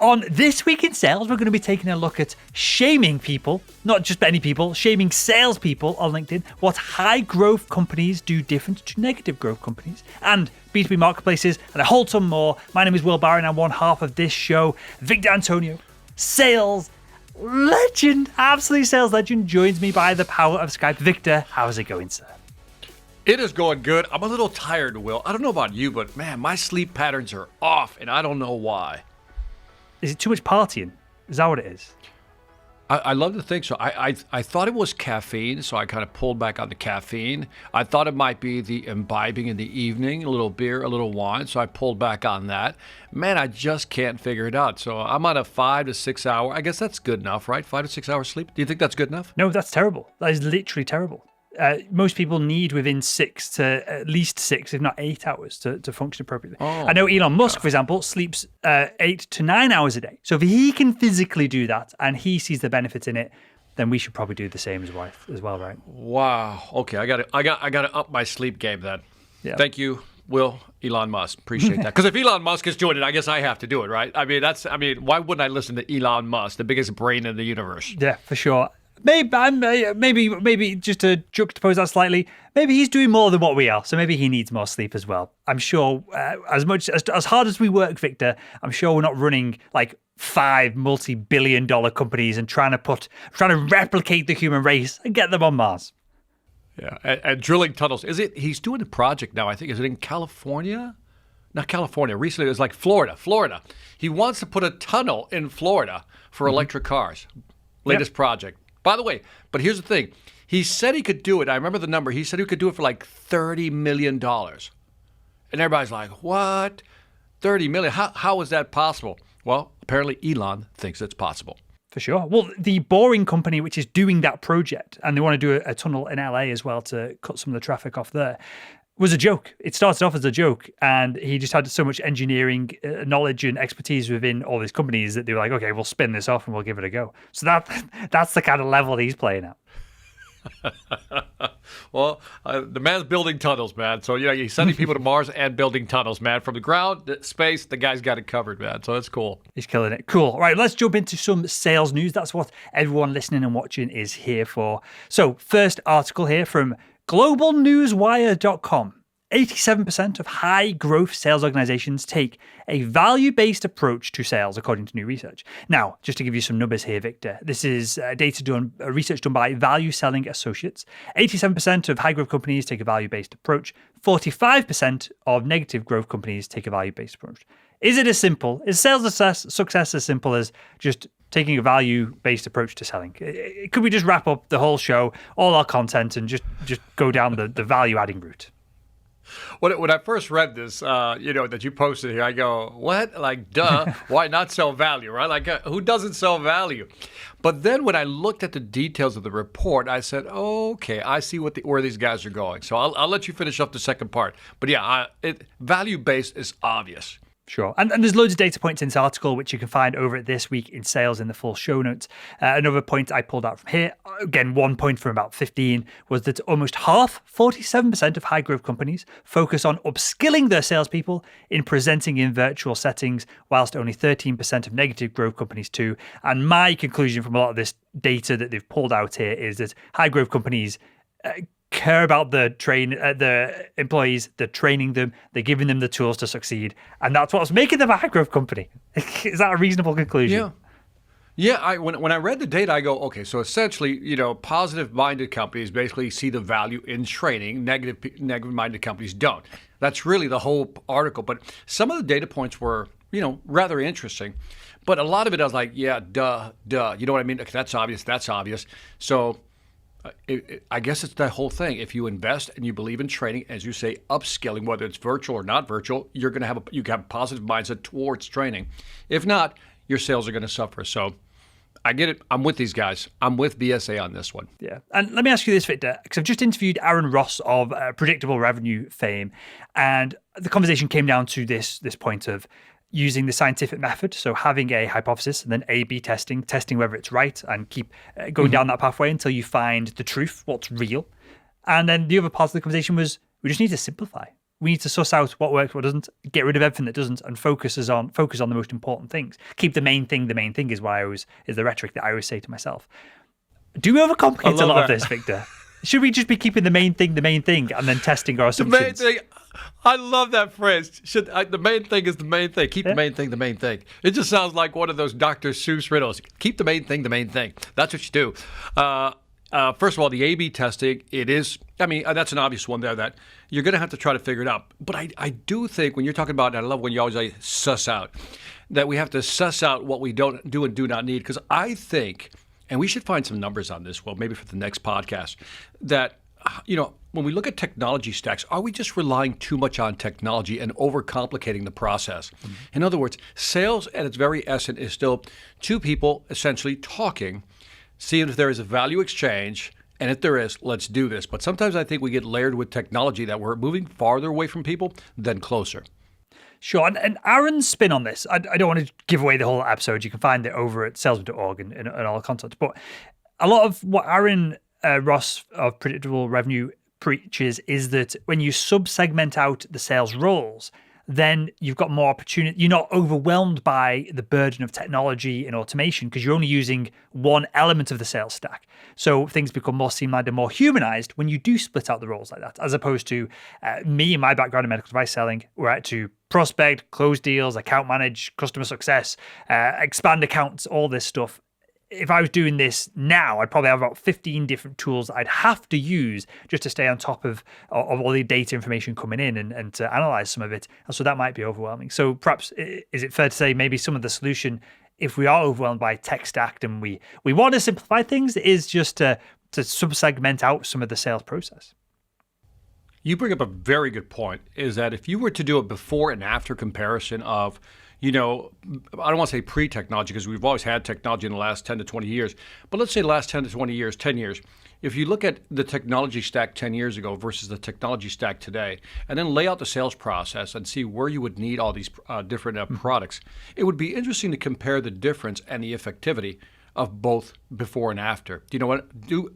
On This Week in Sales, we're going to be taking a look at shaming people, not just any people, shaming salespeople on LinkedIn, what high growth companies do different to negative growth companies, and B2B marketplaces, and a whole ton more. My name is Will Barron, and one half of this show, Victor Antonio, sales legend, absolute sales legend, joins me by the power of Skype. Victor, how's it going, sir? It is going good. I'm a little tired, Will. I don't know about you, but man, my sleep patterns are off, and I don't know why. Is it too much partying? Is that what it is? I love to think so. I thought it was caffeine, so I kind of pulled back on the caffeine. I thought it might be the imbibing in the evening, a little beer, a little wine, so I pulled back on that. Man, I just can't figure it out. So I'm on a 5 to 6 hour. I guess that's good enough, right? 5 to 6 hours sleep. Do you think that's good enough? No, that's terrible. That is literally terrible. Most people need within 6 to at least 6, if not 8 hours to function appropriately. I know Elon Musk, for example, sleeps 8 to 9 hours a day. So if he can physically do that and he sees the benefits in it, then we should probably do the same as well, right? Wow. Okay, I got to up my sleep game then. Yeah. Thank you, Will, Elon Musk. Appreciate that. Because if Elon Musk is doing it, I guess I have to do it, right? I mean, why wouldn't I listen to Elon Musk, the biggest brain in the universe? Yeah, for sure. Maybe just to juxtapose that slightly, maybe he's doing more than what we are, so maybe he needs more sleep as well. I'm sure as hard as we work, Victor, I'm sure we're not running like 5 multi-billion-dollar companies and trying to replicate the human race and get them on Mars. Yeah, and drilling tunnels. He's doing a project now, I think. Is it in California? Not California. Recently, it was like Florida. He wants to put a tunnel in Florida for electric cars. Latest project. By the way, but here's the thing. He said he could do it. I remember the number. He said he could do it for like $30 million. And everybody's like, what? $30 million? How is that possible? Well, apparently Elon thinks it's possible. For sure. Well, the Boring company, which is doing that project, and they want to do a tunnel in LA as well to cut some of the traffic off there, was a joke. It started off as a joke, and he just had so much engineering knowledge and expertise within all these companies that they were like, okay, we'll spin this off and we'll give it a go. So that's the kind of level he's playing at. Well, the man's building tunnels, man. So, he's sending people to Mars and building tunnels, man. From the ground to space, the guy's got it covered, man. So that's cool. He's killing it. Cool. All right, let's jump into some sales news. That's what everyone listening and watching is here for. So, first article here from globalnewswire.com. 87% of high-growth sales organizations take a value-based approach to sales, according to new research. Now, just to give you some numbers here, Victor, this is research done by ValueSelling Associates. 87% of high-growth companies take a value-based approach. 45% of negative growth companies take a value-based approach. Is sales success as simple as just taking a value-based approach to selling? Could we just wrap up the whole show, all our content, and just go down the value-adding route? When I first read this, that you posted here, I go, what? Like, duh, why not sell value, right? Like, who doesn't sell value? But then when I looked at the details of the report, I said, okay, I see where these guys are going. So I'll let you finish up the second part. But yeah, value-based is obvious. Sure. And there's loads of data points in this article, which you can find over at This Week in Sales in the full show notes. Another point I pulled out from here, again, 1 point from about 15, was that almost half, 47% of high growth companies focus on upskilling their salespeople in presenting in virtual settings, whilst only 13% of negative growth companies do. And my conclusion from a lot of this data that they've pulled out here is that high growth companies care about the employees, they're training them, they're giving them the tools to succeed, and that's what's making them a high growth company. Is that a reasonable conclusion? Yeah. When I read the data, I go, okay, so essentially, positive-minded companies basically see the value in training. Negative-minded companies don't. That's really the whole article. But some of the data points were, rather interesting. But a lot of it, I was like, yeah, duh. You know what I mean? Okay, that's obvious. So I guess it's the whole thing. If you invest and you believe in training, as you say, upskilling, whether it's virtual or not virtual, you're going to have a positive mindset towards training. If not, your sales are going to suffer. So I get it. I'm with these guys. I'm with BSA on this one. Yeah. And let me ask you this, Victor, because I've just interviewed Aaron Ross of Predictable Revenue fame, and the conversation came down to this point of using the scientific method, so having a hypothesis and then A/B testing whether it's right, and keep going down that pathway until you find the truth, what's real. And then the other part of the conversation was, we just need to simplify. We need to suss out what works, what doesn't, get rid of everything that doesn't, and focus on the most important things. Keep the main thing is is the rhetoric that I always say to myself. Do we overcomplicate a lot of this, Victor? Should we just be keeping the main thing, and then testing our assumptions? The main thing. I love that phrase. The main thing is the main thing. Keep the main thing the main thing. It just sounds like one of those Dr. Seuss riddles. Keep the main thing the main thing. That's what you do. First of all, the A/B testing, that's an obvious one there that you're going to have to try to figure it out. But I do think when you're talking about, and I love when you always say suss out, that we have to suss out what we don't do and do not need. Because I think, and we should find some numbers on this, well, maybe for the next podcast, that, when we look at technology stacks, are we just relying too much on technology and overcomplicating the process? Mm-hmm. In other words, sales at its very essence is still two people essentially talking, seeing if there is a value exchange, and if there is, let's do this. But sometimes I think we get layered with technology that we're moving farther away from people than closer. Sure, and Aaron's spin on this, I don't want to give away the whole episode. You can find it over at salesman.org and all the content. But a lot of what Aaron Ross of Predictable Revenue preaches is that when you sub-segment out the sales roles, then you've got more opportunity. You're not overwhelmed by the burden of technology and automation because you're only using one element of the sales stack. So things become more streamlined and more humanized when you do split out the roles like that, as opposed to me and my background in medical device selling, where I had to prospect, close deals, account manage, customer success, expand accounts, all this stuff. If I was doing this now, I'd probably have about 15 different tools that I'd have to use just to stay on top of all the data information coming in and to analyze some of it. And so that might be overwhelming. So perhaps, is it fair to say maybe some of the solution, if we are overwhelmed by tech stack and we want to simplify things, is just to sub-segment out some of the sales process? You bring up a very good point, is that if you were to do a before and after comparison of, I don't want to say pre-technology because we've always had technology in the last 10 to 20 years, but let's say the last 10 to 20 years, 10 years, if you look at the technology stack 10 years ago versus the technology stack today, and then lay out the sales process and see where you would need all these different products, it would be interesting to compare the difference and the effectivity of both before and after. You know what?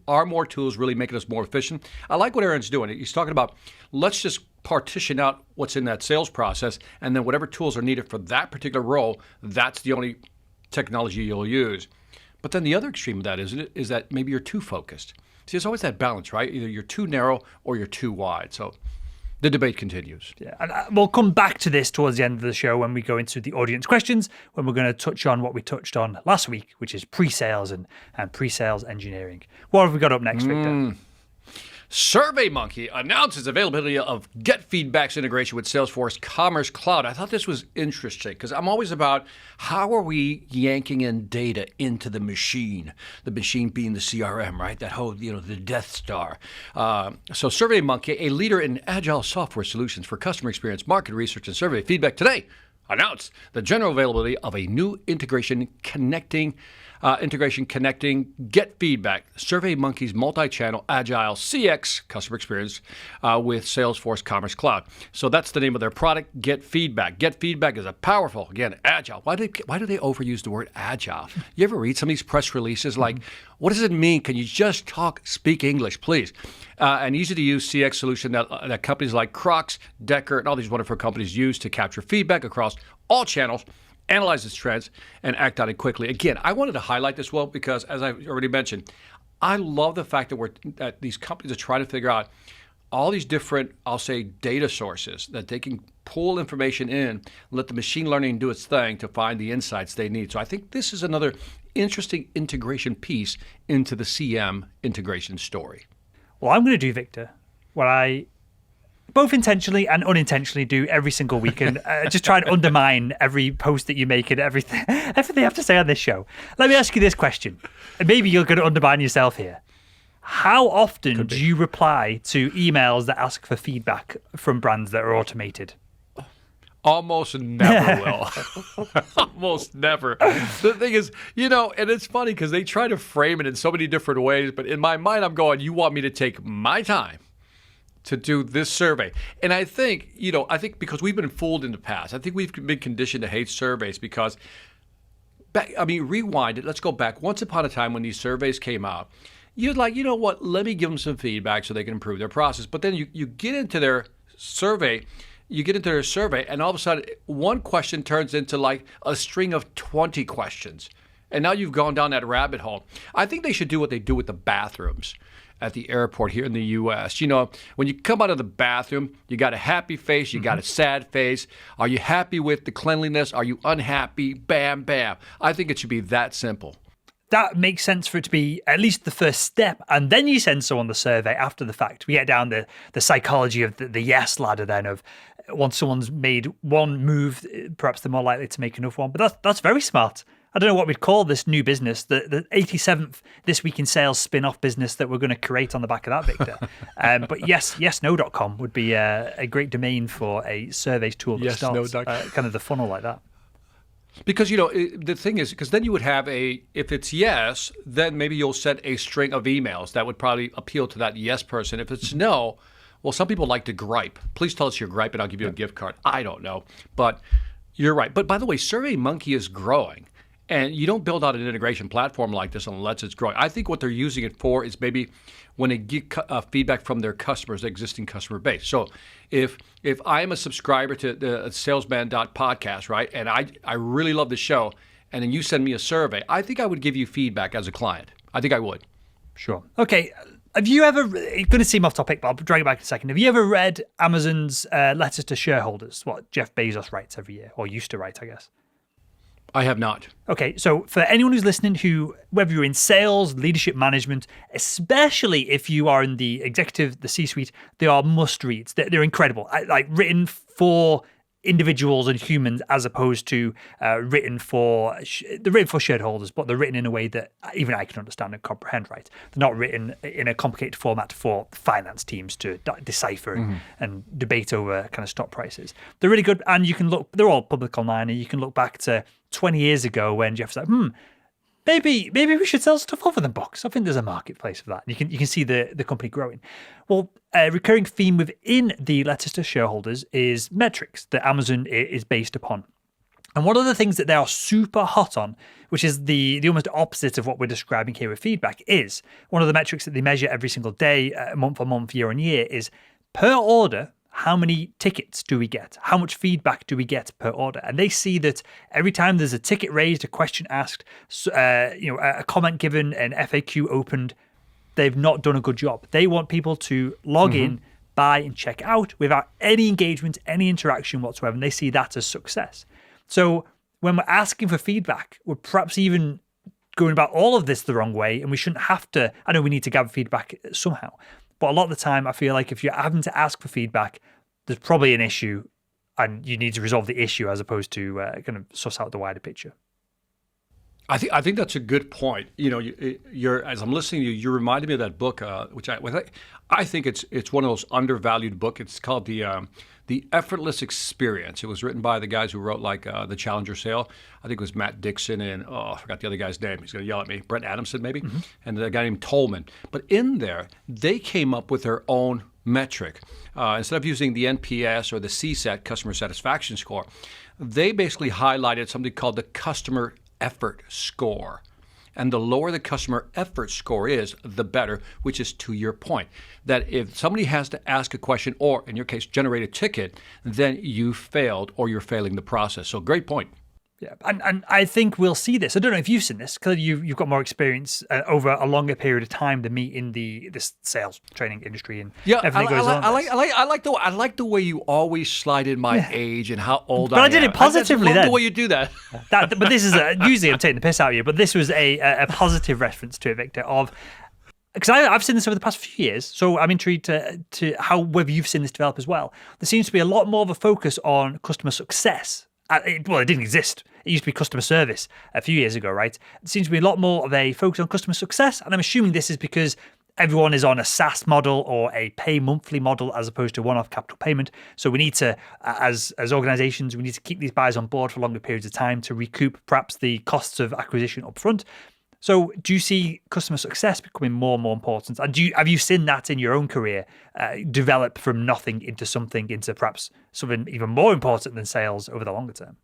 Are more tools really making us more efficient? I like what Aaron's doing. He's talking about, let's just partition out what's in that sales process, and then whatever tools are needed for that particular role, that's the only technology you'll use. But then the other extreme of that is that maybe you're too focused. See, there's always that balance, right? Either you're too narrow or you're too wide. So the debate continues. Yeah, and we'll come back to this towards the end of the show when we go into the audience questions, when we're going to touch on what we touched on last week, which is pre-sales and pre-sales engineering. What have we got up next, Victor? SurveyMonkey announces availability of GetFeedback's integration with Salesforce Commerce Cloud. I thought this was interesting because I'm always about how are we yanking in data into the machine being the CRM, right? That whole, the Death Star. So SurveyMonkey, a leader in agile software solutions for customer experience, market research, and survey feedback today, announced the general availability of a new integration connecting GetFeedback, SurveyMonkey's multi-channel agile CX customer experience with Salesforce Commerce Cloud. So that's the name of their product, GetFeedback. GetFeedback is a powerful, again, agile. Why do they overuse the word agile? You ever read some of these press releases like, what does it mean? Can you just speak English, please? An easy-to-use CX solution that companies like Crocs, Decker, and all these wonderful companies use to capture feedback across all channels, analyze its trends, and act on it quickly. Again, I wanted to highlight this, Will, because as I already mentioned, I love the fact that these companies are trying to figure out all these different, I'll say, data sources that they can pull information in, let the machine learning do its thing to find the insights they need. So I think this is another interesting integration piece into the CM integration story. Well, I'm going to do, Victor, what I both intentionally and unintentionally do every single week, and just try and undermine every post that you make and everything I have to say on this show. Let me ask you this question, and maybe you're going to undermine yourself here. How often do you reply to emails that ask for feedback from brands that are automated? Almost never, Will. Almost never. The thing is, and it's funny because they try to frame it in so many different ways, but in my mind, I'm going, you want me to take my time to do this survey. And I think because we've been fooled in the past. I think we've been conditioned to hate surveys because, rewind it. Let's go back. Once upon a time when these surveys came out, you'd like, you know what, let me give them some feedback so they can improve their process. But then you get into their survey, you get into their survey, and all of a sudden, one question turns into like a string of 20 questions. And now you've gone down that rabbit hole. I think they should do what they do with the bathrooms at the airport here in the U.S. You know, when you come out of the bathroom, you got a happy face, you got a sad face. Are you happy with the cleanliness? Are you unhappy? Bam, bam. I think it should be that simple. That makes sense for it to be at least the first step, and then you send someone the survey after the fact. We get down the psychology of the yes ladder then of once someone's made one move, perhaps they're more likely to make another one. But that's very smart. I don't know what we'd call this new business, the 87th This Week in Sales spin-off business that we're going to create on the back of that, Victor. But yesno.com would be a great domain for a surveys tool that starts kind of the funnel like that. Because, you know, the thing is, because then you would have if it's yes, then maybe you'll send a string of emails that would probably appeal to that yes person. If it's no, well, some people like to gripe. Please tell us your gripe and I'll give you a gift card. I don't know. But you're right. But by the way, SurveyMonkey is growing. And you don't build out an integration platform like this unless it's growing. I think what they're using it for is maybe when they get feedback from their customers, their existing customer base. So if I am a subscriber to the salesman.podcast, right, and I really love the show, and then you send me a survey, I think I would give you feedback as a client. I think I would. Sure. Okay. Have you ever, it's going to seem off topic, but I'll drag it back in a second. Have you ever read Amazon's letters to shareholders, what Jeff Bezos writes every year, or used to write, I guess? I have not. Okay, so for anyone who's listening who, whether you're in sales, leadership management, especially if you are in the executive, the C-suite, they are must-reads. They're incredible. Like written for individuals and humans as opposed to written for shareholders, but they're written in a way that even I can understand and comprehend, right? They're not written in a complicated format for finance teams to decipher and debate over kind of stock prices. They're really good, and you can look, they're all public online, and you can look back to 20 years ago when Jeff was like, maybe we should sell stuff other than books. I think there's a marketplace for that. You can see the company growing. Well, a recurring theme within the letters to shareholders is metrics that Amazon is based upon. And one of the things that they are super hot on, which is the almost opposite of what we're describing here with feedback, is one of the metrics that they measure every single day, month on month, year on year, is per order. How many tickets do we get? How much feedback do we get per order? And they see that every time there's a ticket raised, a question asked, a comment given, an FAQ opened, they've not done a good job. They want people to log in, buy, and check out without any engagement, any interaction whatsoever. And they see that as success. So when we're asking for feedback, we're perhaps even going about all of this the wrong way, and we shouldn't have to. I know we need to gather feedback somehow. But a lot of the time, I feel like if you're having to ask for feedback, there's probably an issue and you need to resolve the issue as opposed to kind of suss out the wider picture. I think that's a good point. You know, you're as I'm listening to you, you reminded me of that book, which I think it's one of those undervalued books. It's called the Effortless Experience. It was written by the guys who wrote like the Challenger sale. I think it was Matt Dixon and I forgot the other guy's name. He's going to yell at me. Brent Adamson maybe, and a guy named Tolman. But in there, they came up with their own metric. Instead of using the NPS or the CSAT, customer satisfaction score, they basically highlighted something called the customer effort score. And the lower the customer effort score is, the better, which is to your point, that if somebody has to ask a question or, in your case, generate a ticket, then you failed or you're failing the process. So great point. Yeah, and I think we'll see this. I don't know if you've seen this. Clearly, you've got more experience over a longer period of time than me in this sales training industry, and everything goes on. I like the way you always slide in my age and how old I am. But I did it positively. I love the way you do that. But this is usually I'm taking the piss out of you. But this was a positive reference to it, Victor. Because I've seen this over the past few years, so I'm intrigued to whether you've seen this develop as well. There seems to be a lot more of a focus on customer success. It didn't exist. It used to be customer service a few years ago, right? It seems to be a lot more of a focus on customer success, and I'm assuming this is because everyone is on a SaaS model or a pay monthly model as opposed to one-off capital payment. So we need to, as organizations, we need to keep these buyers on board for longer periods of time to recoup perhaps the costs of acquisition upfront. So do you see customer success becoming more and more important? And have you seen that in your own career develop from nothing into something, into perhaps something even more important than sales over the longer term?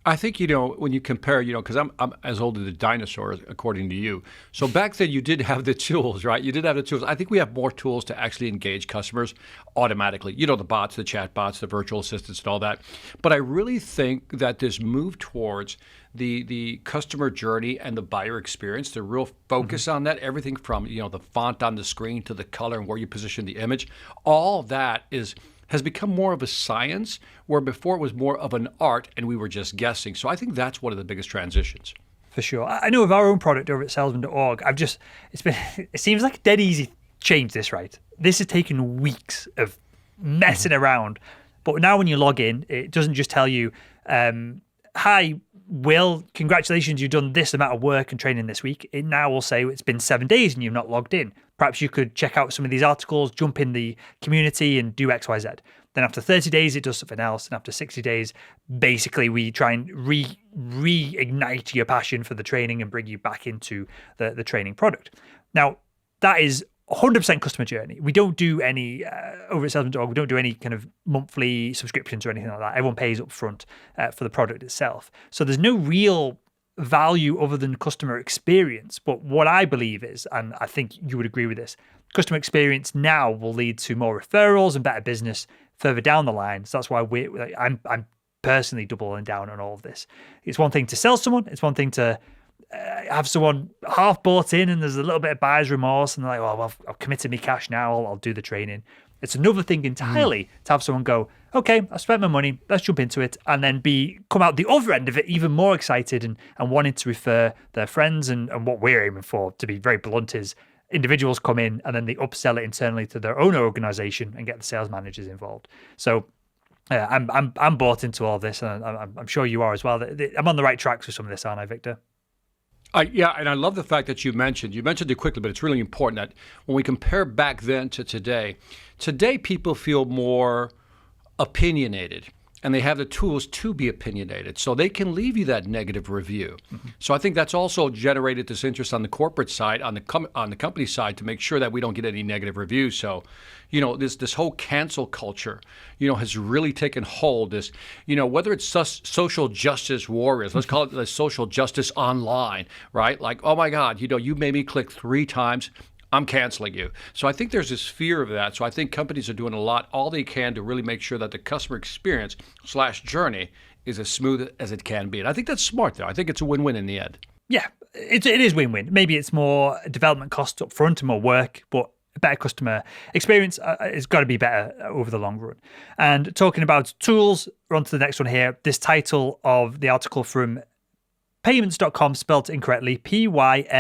I think, when you compare, because I'm as old as a dinosaur, according to you. So back then you did have the tools, right? You did have the tools. I think we have more tools to actually engage customers automatically. The bots, the chat bots, the virtual assistants and all that. But I really think that this move towards the customer journey and the buyer experience, the real focus on that, everything from, the font on the screen to the color and where you position the image, all that has become more of a science, where before it was more of an art and we were just guessing. So I think that's one of the biggest transitions. For sure. I know with our own product over at salesman.org, it seems like a dead easy change this, right? This has taken weeks of messing around. But now when you log in, it doesn't just tell you, hi, Will, congratulations, you've done this amount of work and training this week. It now will say it's been 7 days and you've not logged in. Perhaps you could check out some of these articles, jump in the community and do X, Y, Z. Then after 30 days, it does something else. And after 60 days, basically we try and reignite your passion for the training and bring you back into the training product. Now, that is 100% customer journey. We don't do any, over at Salesman.org, we don't do any kind of monthly subscriptions or anything like that. Everyone pays up front for the product itself. So there's no real value other than customer experience. But what I believe is, and I think you would agree with this, customer experience now will lead to more referrals and better business further down the line. So that's why I'm personally doubling down on all of this. It's one thing to sell someone. It's one thing to have someone half bought in and there's a little bit of buyer's remorse and they're like, well, I've committed me cash now, I'll do the training. It's another thing entirely to have someone go, okay, I spent my money, let's jump into it, and then come out the other end of it even more excited and wanting to refer their friends. And what we're aiming for, to be very blunt, is individuals come in and then they upsell it internally to their own organization and get the sales managers involved. So I'm bought into all this, and I'm sure you are as well. I'm on the right tracks with some of this, aren't I, Victor? Yeah, and I love the fact that you mentioned it quickly, but it's really important that when we compare back then to today people feel more opinionated and they have the tools to be opinionated. So they can leave you that negative review. Mm-hmm. So I think that's also generated this interest on the corporate side, on the company side, to make sure that we don't get any negative reviews. So, this whole cancel culture, has really taken hold. This, whether it's social justice warriors, let's call it the social justice online, right? Like, oh my God, you made me click 3 times. I'm canceling you. So I think there's this fear of that. So I think companies are doing all they can to really make sure that the customer experience / journey is as smooth as it can be. And I think that's smart, though. I think it's a win-win in the end. Yeah, it is win-win. Maybe it's more development costs up front and more work, but a better customer experience has got to be better over the long run. And talking about tools, we're on to the next one here. This title of the article from payments.com, spelled incorrectly, pymnts.com.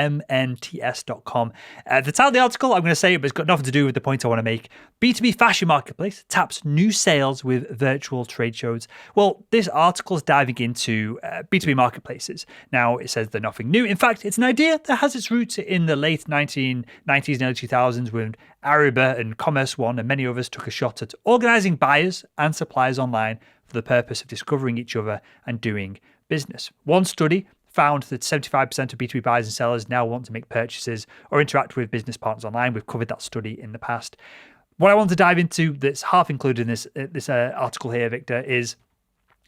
The title of the article, I'm going to say it, but it's got nothing to do with the point I want to make. B2B fashion marketplace taps new sales with virtual trade shows. Well, this article is diving into B2B marketplaces. Now, it says they're nothing new. In fact, it's an idea that has its roots in the late 1990s and early 2000s when Ariba and Commerce One and many others took a shot at organizing buyers and suppliers online for the purpose of discovering each other and doing business. One study found that 75% of B2B buyers and sellers now want to make purchases or interact with business partners online. We've covered that study in the past. What I want to dive into that's half included in this article here, Victor, is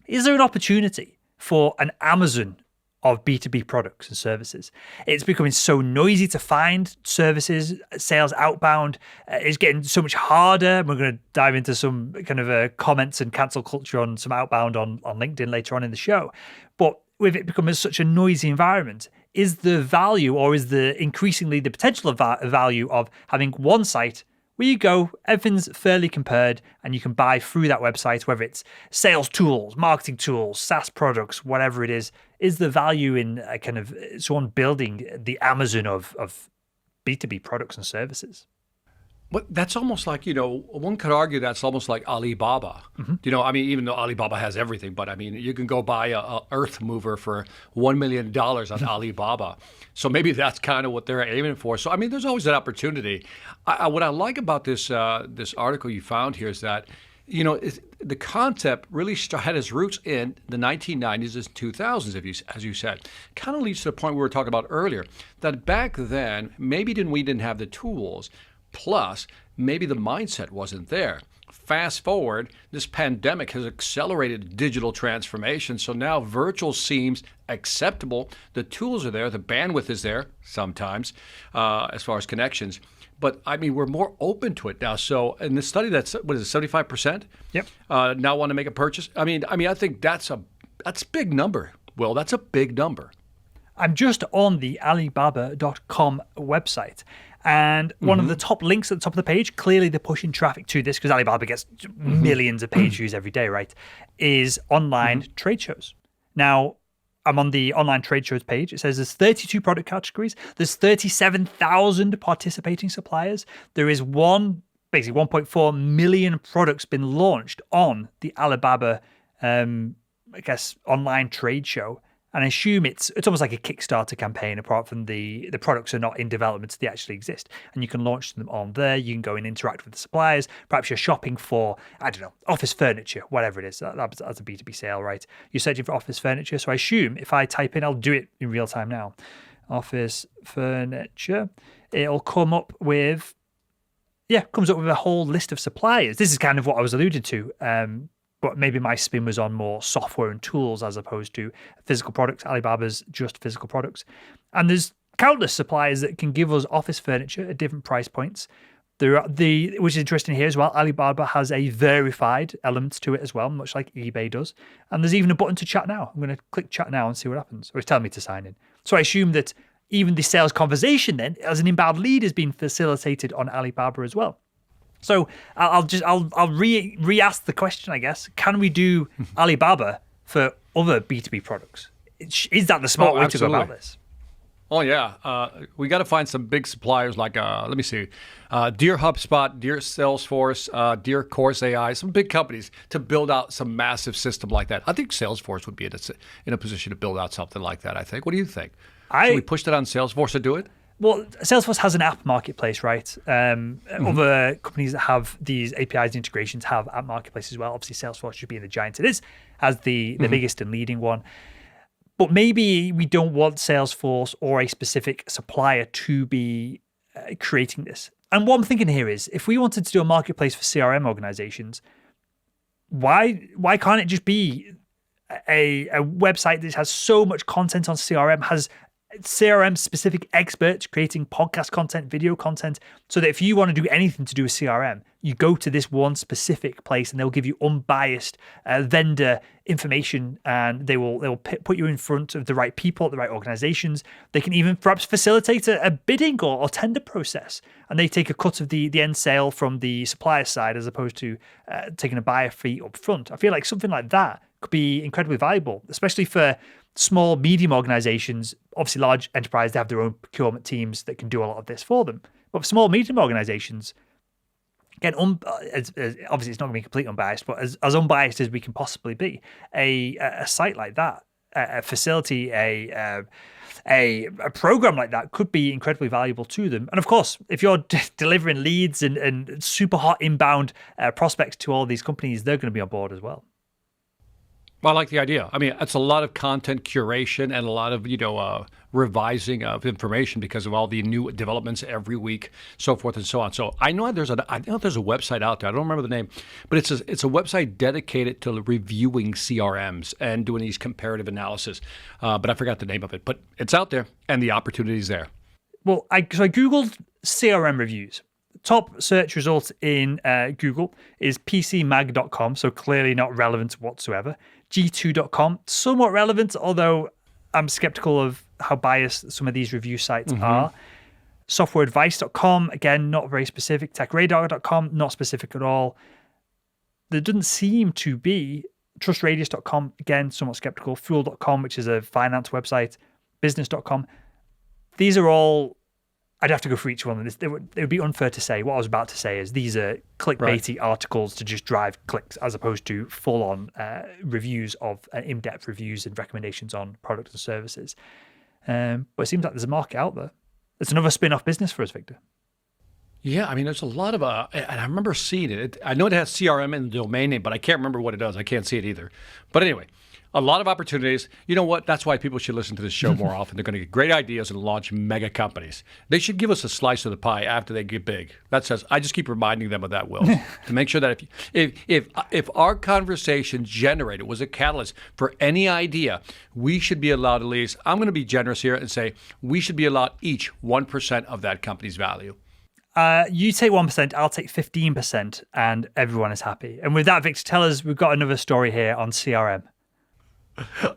there an opportunity for an Amazon of B2B products and services? It's becoming so noisy to find services, sales outbound. It's getting so much harder. We're going to dive into some kind of comments and cancel culture on some outbound on LinkedIn later on in the show. But with it becoming such a noisy environment, is the value, or is the increasingly the potential of value of having one site where you go, everything's fairly compared, and you can buy through that website, whether it's sales tools, marketing tools, SaaS products, whatever it is the value in kind of someone building the Amazon of B2B products and services? But that's almost like, one could argue that's almost like Alibaba. Mm-hmm. Even though Alibaba has everything, but you can go buy a earth mover for $1 million on Alibaba. So maybe that's kind of what they're aiming for. So, there's always that opportunity. What I like about this article you found here is that, the concept really had its roots in the 1990s and 2000s, as you said. Kind of leads to the point we were talking about earlier, that back then, maybe we didn't have the tools. Plus, maybe the mindset wasn't there. Fast forward, this pandemic has accelerated digital transformation. So now virtual seems acceptable. The tools are there. The bandwidth is there sometimes as far as connections. But I mean, we're more open to it now. So in the study, that's, what is it, 75%? Yep. Now want to make a purchase. I mean, I think that's a big number. Will, that's a big number. I'm just on the Alibaba.com website. And one of the top links at the top of the page, clearly they're pushing traffic to this because Alibaba gets millions of page views every day, right? Is online trade shows. Now, I'm on the online trade shows page. It says there's 32 product categories. There's 37,000 participating suppliers. There is basically 1.4 million products been launched on the Alibaba, online trade show. And I assume it's almost like a Kickstarter campaign, apart from the products are not in development, they actually exist. And you can launch them on there. You can go and interact with the suppliers. Perhaps you're shopping for, I don't know, office furniture, whatever it is. That's a B2B sale, right? You're searching for office furniture. So I assume if I type in, I'll do it in real time now, office furniture, it'll come up with, comes up with a whole list of suppliers. This is kind of what I was alluded to. But maybe my spin was on more software and tools as opposed to physical products. Alibaba's just physical products. And there's countless suppliers that can give us office furniture at different price points. Which is interesting here as well, Alibaba has a verified element to it as well, much like eBay does. And there's even a button to chat now. I'm going to click chat now and see what happens. Or it's telling me to sign in. So I assume that even the sales conversation then, as an inbound lead, is being facilitated on Alibaba as well. So I'll re-ask the question, I guess. Can we do Alibaba for other B2B products? Is that the smart way to go about this? Oh, yeah. We got to find some big suppliers like, let me see, Dear HubSpot, Dear Salesforce, Dear Course AI, some big companies to build out some massive system like that. I think Salesforce would be in a position to build out something like that, I think. What do you think? Should we push that on Salesforce to do it? Well, Salesforce has an app marketplace, right? Other companies that have these APIs and integrations have app marketplace as well. Obviously, Salesforce should be the giant it is, as the biggest and leading one. But maybe we don't want Salesforce or a specific supplier to be creating this. And what I'm thinking here is, if we wanted to do a marketplace for CRM organizations, why can't it just be a website that has so much content on CRM, has CRM-specific experts creating podcast content, video content, so that if you want to do anything to do with CRM, you go to this one specific place and they'll give you unbiased vendor information, and they will put you in front of the right people at the right organizations. They can even perhaps facilitate a bidding or tender process, and they take a cut of the end sale from the supplier side as opposed to taking a buyer fee up front. I feel like something like that could be incredibly valuable, especially for small, medium organizations. Obviously, large enterprise, they have their own procurement teams that can do a lot of this for them. But for small, medium organizations, again, obviously it's not going to be completely unbiased, but as unbiased as we can possibly be, a site like that, a facility, a program like that could be incredibly valuable to them. And of course, if you're delivering leads and super hot inbound prospects to all these companies, they're going to be on board as well. Well, I like the idea. I mean, it's a lot of content curation and a lot of, revising of information because of all the new developments every week, so forth and so on. So I know there's a website out there. I don't remember the name, but it's a website dedicated to reviewing CRMs and doing these comparative analysis. But I forgot the name of it. But it's out there, and the opportunity is there. Well, I googled CRM reviews. Top search result in Google is pcmag.com, so clearly not relevant whatsoever. G2.com, somewhat relevant, although I'm skeptical of how biased some of these review sites are. Softwareadvice.com, again, not very specific. TechRadar.com, not specific at all. There doesn't seem to be. TrustRadius.com, again, somewhat skeptical. Fool.com, which is a finance website. Business.com. These are all, I'd have to go for each one. It would be unfair to say. What I was about to say is these are clickbaity articles to just drive clicks, as opposed to full-on reviews of in-depth reviews and recommendations on products and services. But it seems like there's a market out there. It's another spin-off business for us, Victor. Yeah, I mean, there's a lot of, and I remember seeing it. I know it has CRM in the domain name, but I can't remember what it does. I can't see it either. But anyway, a lot of opportunities. You know what? That's why people should listen to this show more often. They're going to get great ideas and launch mega companies. They should give us a slice of the pie after they get big. That says, I just keep reminding them of that, Will, to make sure that if our conversation generated was a catalyst for any idea, we should be allowed at least, I'm going to be generous here and say, we should be allowed each 1% of that company's value. You take 1%, I'll take 15%, and everyone is happy. And with that, Victor, tell us, we've got another story here on CRM.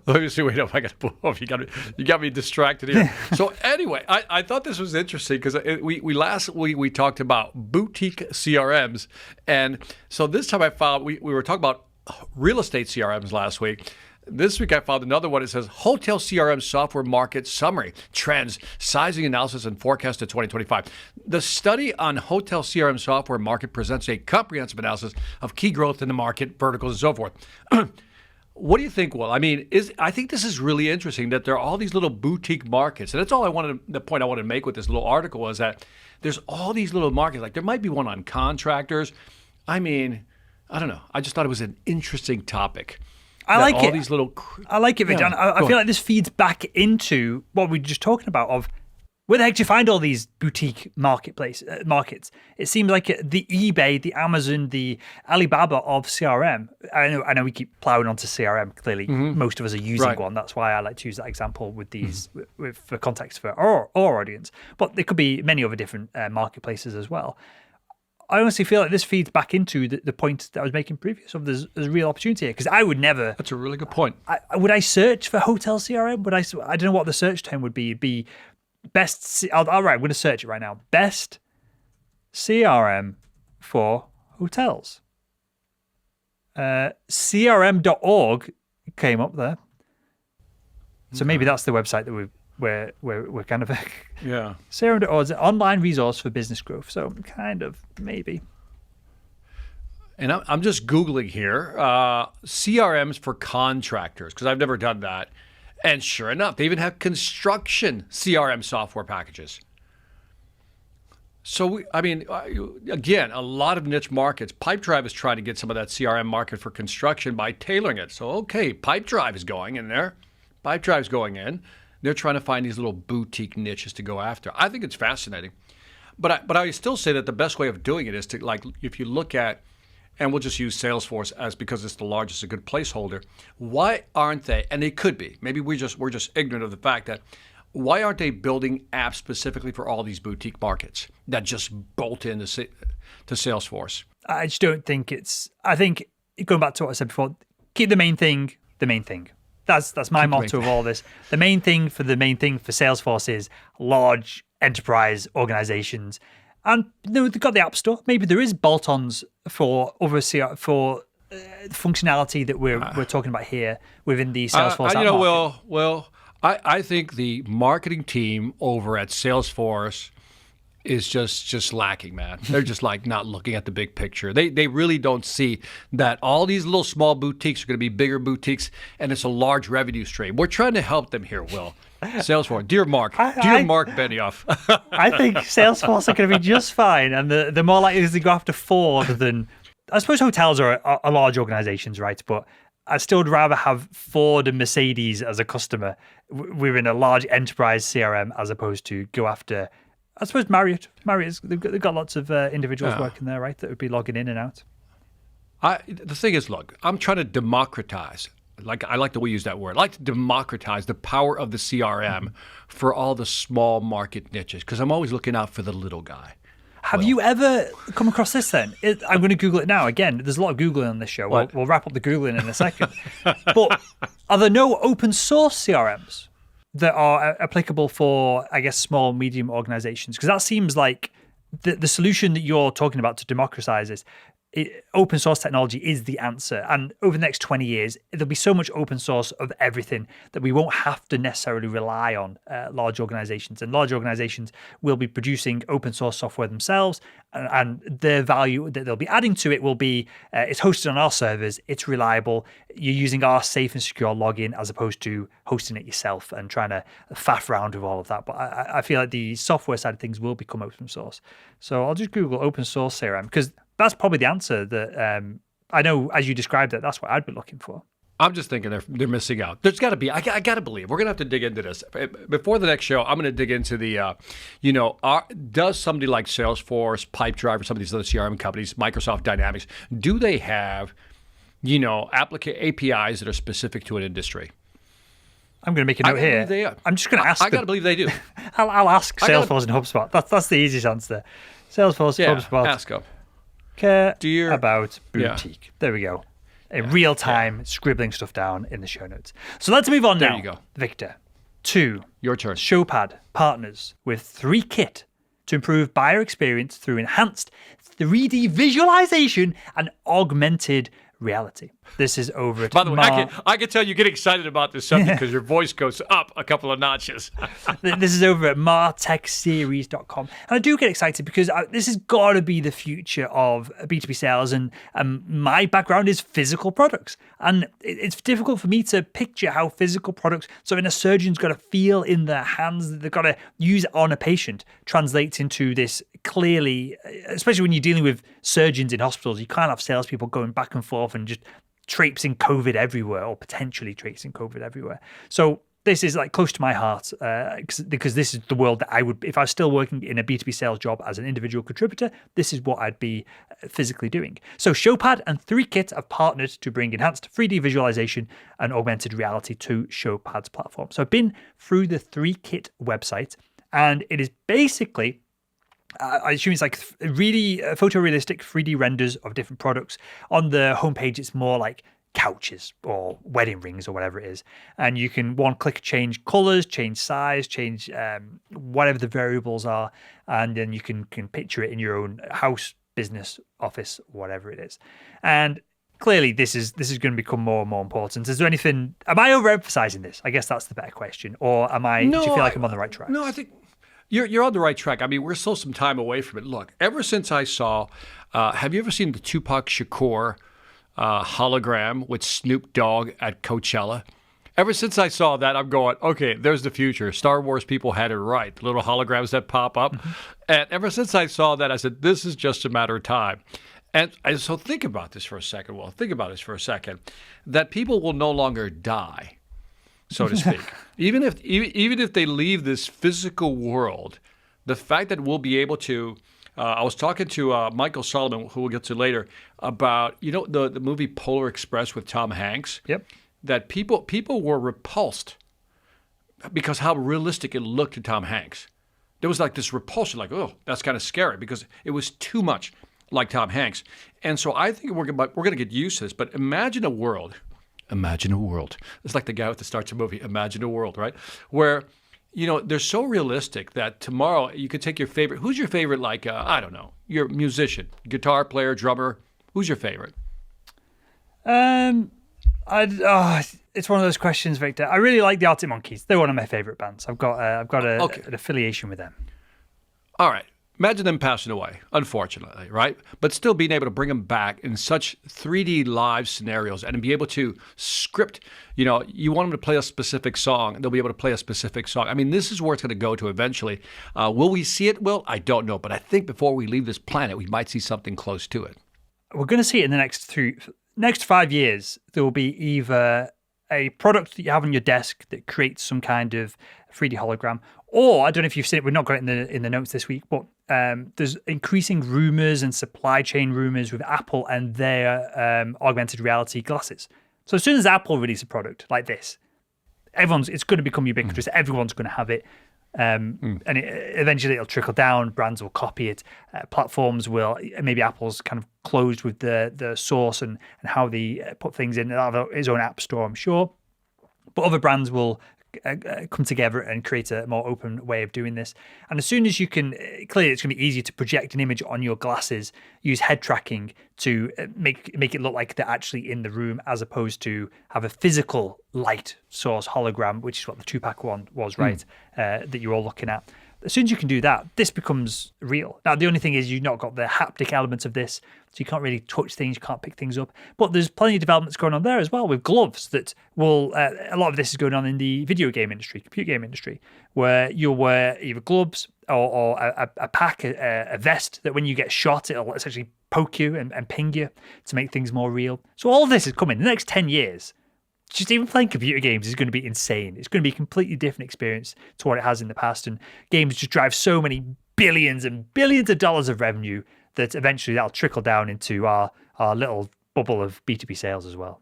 Let me see. Wait, I got to pull off. You got me distracted here. So anyway, I thought this was interesting because we talked about boutique CRMs, and so this time I found we were talking about real estate CRMs last week. This week I found another one. It says Hotel CRM Software Market Summary, Trends, Sizing Analysis, and Forecast to 2025. The study on hotel CRM software market presents a comprehensive analysis of key growth in the market, verticals, and so forth. What do you think, Will? I mean, I think this is really interesting that there are all these little boutique markets. And that's all the point I wanted to make with this little article was that there's all these little markets. Like there might be one on contractors. I mean, I don't know. I just thought it was an interesting topic. I like it. I like it, Victor. Yeah, I feel like this feeds back into what we were just talking about of where the heck do you find all these boutique markets? It seems like the eBay, the Amazon, the Alibaba of CRM. I know we keep plowing onto CRM. Clearly, most of us are using one. That's why I like to use that example with these for context for our audience. But there could be many other different marketplaces as well. I honestly feel like this feeds back into the point that I was making previous of there's a real opportunity here because I would never. That's a really good point. Would I search for hotel CRM? I don't know what the search term would be. It'd be best. All right, I'm going to search it right now. Best CRM for hotels. CRM.org came up there. So maybe that's the website that we're kind of yeah. CRM.org is an online resource for business growth. So kind of maybe. And I'm just Googling here, CRMs for contractors, because I've never done that. And sure enough, they even have construction CRM software packages. So, again, a lot of niche markets. Pipedrive is trying to get some of that CRM market for construction by tailoring it. So, okay, Pipedrive is going in there. Pipedrive's going in. They're trying to find these little boutique niches to go after. I think it's fascinating. But I still say that the best way of doing it is to, like, if you look at, and we'll just use Salesforce as because it's the largest, a good placeholder. Why aren't they? And they could be. Maybe we're just ignorant of the fact that why aren't they building apps specifically for all these boutique markets that just bolt into to Salesforce? I just don't think it's. I think going back to what I said before, keep the main thing the main thing. That's my motto of all this. The main thing for Salesforce is large enterprise organizations. And they've got the App Store. Maybe there is bolt-ons for other functionality that we're talking about here within the Salesforce app market. Well, I think the marketing team over at Salesforce is just lacking, man. They're just like not looking at the big picture. They really don't see that all these little small boutiques are going to be bigger boutiques, and it's a large revenue stream. We're trying to help them here, Will. Salesforce, dear Mark Benioff. I think Salesforce are going to be just fine, and the more likely to go after Ford than. I suppose hotels are large organizations, right? But I still would rather have Ford and Mercedes as a customer within a large enterprise CRM as opposed to go after. I suppose Marriott. They've got lots of individuals working there, right? That would be logging in and out. The thing is, look, I'm trying to democratize. I like the way you use that word. I like to democratize the power of the CRM for all the small market niches because I'm always looking out for the little guy. Have you ever come across this then? I'm going to Google it now. Again, there's a lot of Googling on this show. We'll wrap up the Googling in a second. But are there no open source CRMs that are applicable for, I guess, small, medium organizations? Because that seems like the solution that you're talking about to democratize this. Open source technology is the answer. And over the next 20 years, there'll be so much open source of everything that we won't have to necessarily rely on large organizations. And large organizations will be producing open source software themselves. And the value that they'll be adding to it will be, it's hosted on our servers, it's reliable, you're using our safe and secure login as opposed to hosting it yourself and trying to faff around with all of that. But I feel like the software side of things will become open source. So I'll just Google open source CRM because that's probably the answer that I know as you described it, that's what I'd be looking for. I'm just thinking they're missing out. There's got to be. I got to believe we're going to have to dig into this before the next show. I'm going to dig into the, does somebody like Salesforce, Pipedrive, some of these other CRM companies, Microsoft Dynamics, do they have, APIs that are specific to an industry? I'm going to make a note here. They are. I'm just going to ask. I got to believe they do. I'll ask Salesforce and HubSpot. That's the easiest answer. Salesforce, HubSpot. Ask them. Care about boutique. Yeah. There we go. Real time scribbling stuff down in the show notes. So let's move on now. There you go. Victor, to your turn. Showpad partners with 3Kit to improve buyer experience through enhanced 3D visualization and augmented reality. This is over at By the way, I can tell you get excited about this subject because your voice goes up a couple of notches. This is over at martechseries.com. And I do get excited because this has got to be the future of B2B sales. And my background is physical products. And it's difficult for me to picture how physical products, so a surgeon's got to feel in their hands, they've got to use it on a patient, translates into this clearly, especially when you're dealing with surgeons in hospitals. You can't have salespeople going back and forth and just traipsing COVID everywhere, or potentially traipsing COVID everywhere. So this is like close to my heart because this is the world that I would, if I was still working in a B2B sales job as an individual contributor, this is what I'd be physically doing. So Showpad and 3Kit have partnered to bring enhanced 3D visualization and augmented reality to Showpad's platform. So I've been through the 3Kit website, and it is basically I assume it's like really photorealistic 3D renders of different products. On the homepage, it's more like couches or wedding rings or whatever it is. And you can one-click change colors, change size, change whatever the variables are. And then you can picture it in your own house, business, office, whatever it is. And clearly, this is going to become more and more important. Is there anything? Am I overemphasizing this? I guess that's the better question. Or do you feel like I'm on the right track? No, I think you're on the right track. I mean, we're still some time away from it. Look, ever since I saw, have you ever seen the Tupac Shakur hologram with Snoop Dogg at Coachella? Ever since I saw that, I'm going, okay, there's the future. Star Wars people had it right. The little holograms that pop up. Mm-hmm. And ever since I saw that, I said, this is just a matter of time. And so think about this for a second. Well, think about this for a second. That people will no longer die, so to speak. Even if they leave this physical world, the fact that we'll be able to, I was talking to Michael Solomon, who we'll get to later, about the movie Polar Express with Tom Hanks. Yep. That people were repulsed because how realistic it looked to Tom Hanks. There was like this repulsion, like, oh, that's kind of scary because it was too much like Tom Hanks. And so I think we're going to get used to this. But imagine a world. It's like the guy that starts a movie, Imagine a World, right? Where, they're so realistic that tomorrow you could take your favorite. Who's your favorite, like, I don't know, your musician, guitar player, drummer? Who's your favorite? It's one of those questions, Victor. I really like the Arctic Monkeys. They're one of my favorite bands. I've got an affiliation with them. All right. Imagine them passing away, unfortunately, right? But still being able to bring them back in such 3D live scenarios and be able to script, you want them to play a specific song, they'll be able to play a specific song. I mean, this is where it's going to go to eventually. Will we see it? Well, I don't know. But I think before we leave this planet, we might see something close to it. We're going to see it in the next 5 years. There will be either a product that you have on your desk that creates some kind of 3D hologram, or I don't know if you've seen it. We've not got it in the notes this week, but there's increasing rumors and supply chain rumors with Apple and their augmented reality glasses. So as soon as Apple release a product like this, it's going to become ubiquitous. Everyone's going to have it. And eventually it'll trickle down. Brands will copy it. Platforms will. Maybe Apple's kind of closed with the source and how they put things in. They'll have his own app store, I'm sure. But other brands will come together and create a more open way of doing this. And as soon as you can, clearly it's going to be easier to project an image on your glasses, use head tracking to make it look like they're actually in the room, as opposed to have a physical light source hologram, which is what the Tupac one was, right? That you're all looking at. As soon as you can do that, this becomes real. Now, the only thing is you've not got the haptic element of this, so you can't really touch things, you can't pick things up. But there's plenty of developments going on there as well with gloves that will, a lot of this is going on in the video game industry, computer game industry, where you'll wear either gloves or a pack, a vest that when you get shot, it'll essentially poke you and ping you to make things more real. So all of this is coming. The next 10 years, just even playing computer games is going to be insane. It's going to be a completely different experience to what it has in the past. And games just drive so many billions and billions of dollars of revenue that eventually that'll trickle down into our little bubble of B2B sales as well.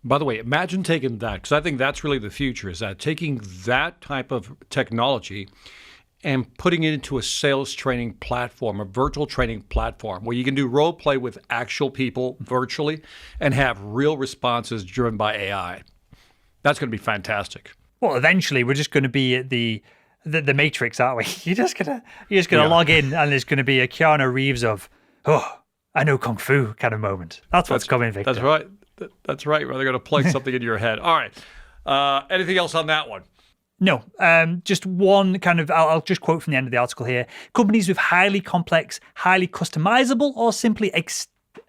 By the way, imagine taking that, because I think that's really the future, is that taking that type of technology and putting it into a sales training platform, a virtual training platform, where you can do role play with actual people virtually and have real responses driven by AI. That's going to be fantastic. Well, eventually we're just going to be at the Matrix, aren't we? You're just gonna log in, and there's going to be a Keanu Reeves of, oh, I know Kung Fu kind of moment. That's what's coming, Victor. That's right. That's right. They're going to plug something into your head. All right. Anything else on that one? No, just one kind of, I'll just quote from the end of the article here. Companies with highly complex, highly customizable, or simply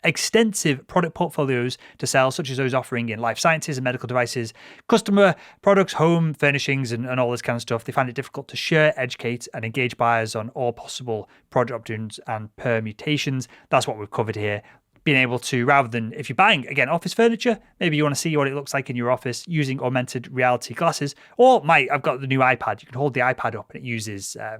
extensive product portfolios to sell, such as those offering in life sciences and medical devices, customer products, home furnishings, and all this kind of stuff. They find it difficult to share, educate, and engage buyers on all possible product options and permutations. That's what we've covered here. Being able to, rather than, if you're buying, again, office furniture, maybe you want to see what it looks like in your office using augmented reality glasses. Or I've got the new iPad. You can hold the iPad up and it uses, I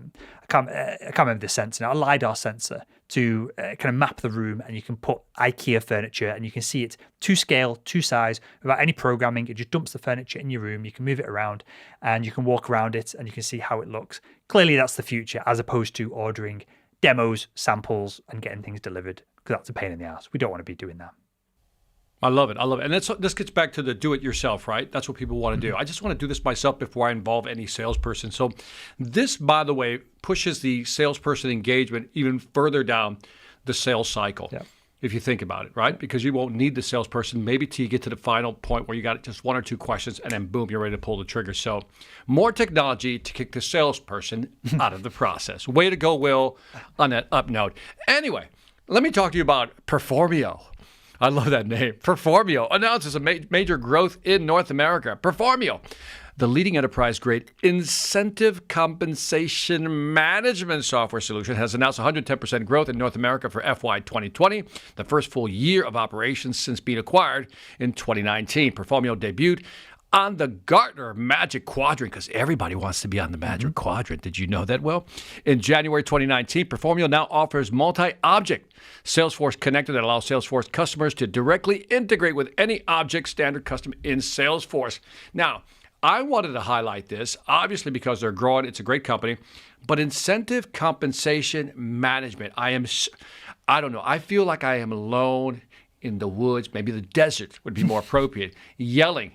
can't remember the sensor now, a LiDAR sensor to kind of map the room, and you can put IKEA furniture and you can see it to scale, to size, without any programming. It just dumps the furniture in your room. You can move it around and you can walk around it and you can see how it looks. Clearly that's the future, as opposed to ordering demos, samples, and getting things delivered, because that's a pain in the ass. We don't want to be doing that. I love it. And this gets back to the do-it-yourself, right? That's what people want to do. I just want to do this myself before I involve any salesperson. So this, by the way, pushes the salesperson engagement even further down the sales cycle, if you think about it, right? Because you won't need the salesperson maybe till you get to the final point where you got just one or two questions, and then boom, you're ready to pull the trigger. So more technology to kick the salesperson out of the process. Way to go, Will, on that up note. Anyway, let me talk to you about Performio. I love that name. Performio announces a major growth in North America. Performio, the leading enterprise-grade incentive compensation management software solution, has announced 110% growth in North America for FY 2020, the first full year of operations since being acquired in 2019. Performio debuted on the Gartner Magic Quadrant, because everybody wants to be on the Magic Quadrant. Did you know that, Will? In January 2019, Performio now offers multi-object Salesforce Connector that allows Salesforce customers to directly integrate with any object standard custom in Salesforce. Now, I wanted to highlight this, obviously because they're growing. It's a great company. But incentive compensation management, I don't know. I feel like I am alone in the woods, maybe the desert would be more appropriate, yelling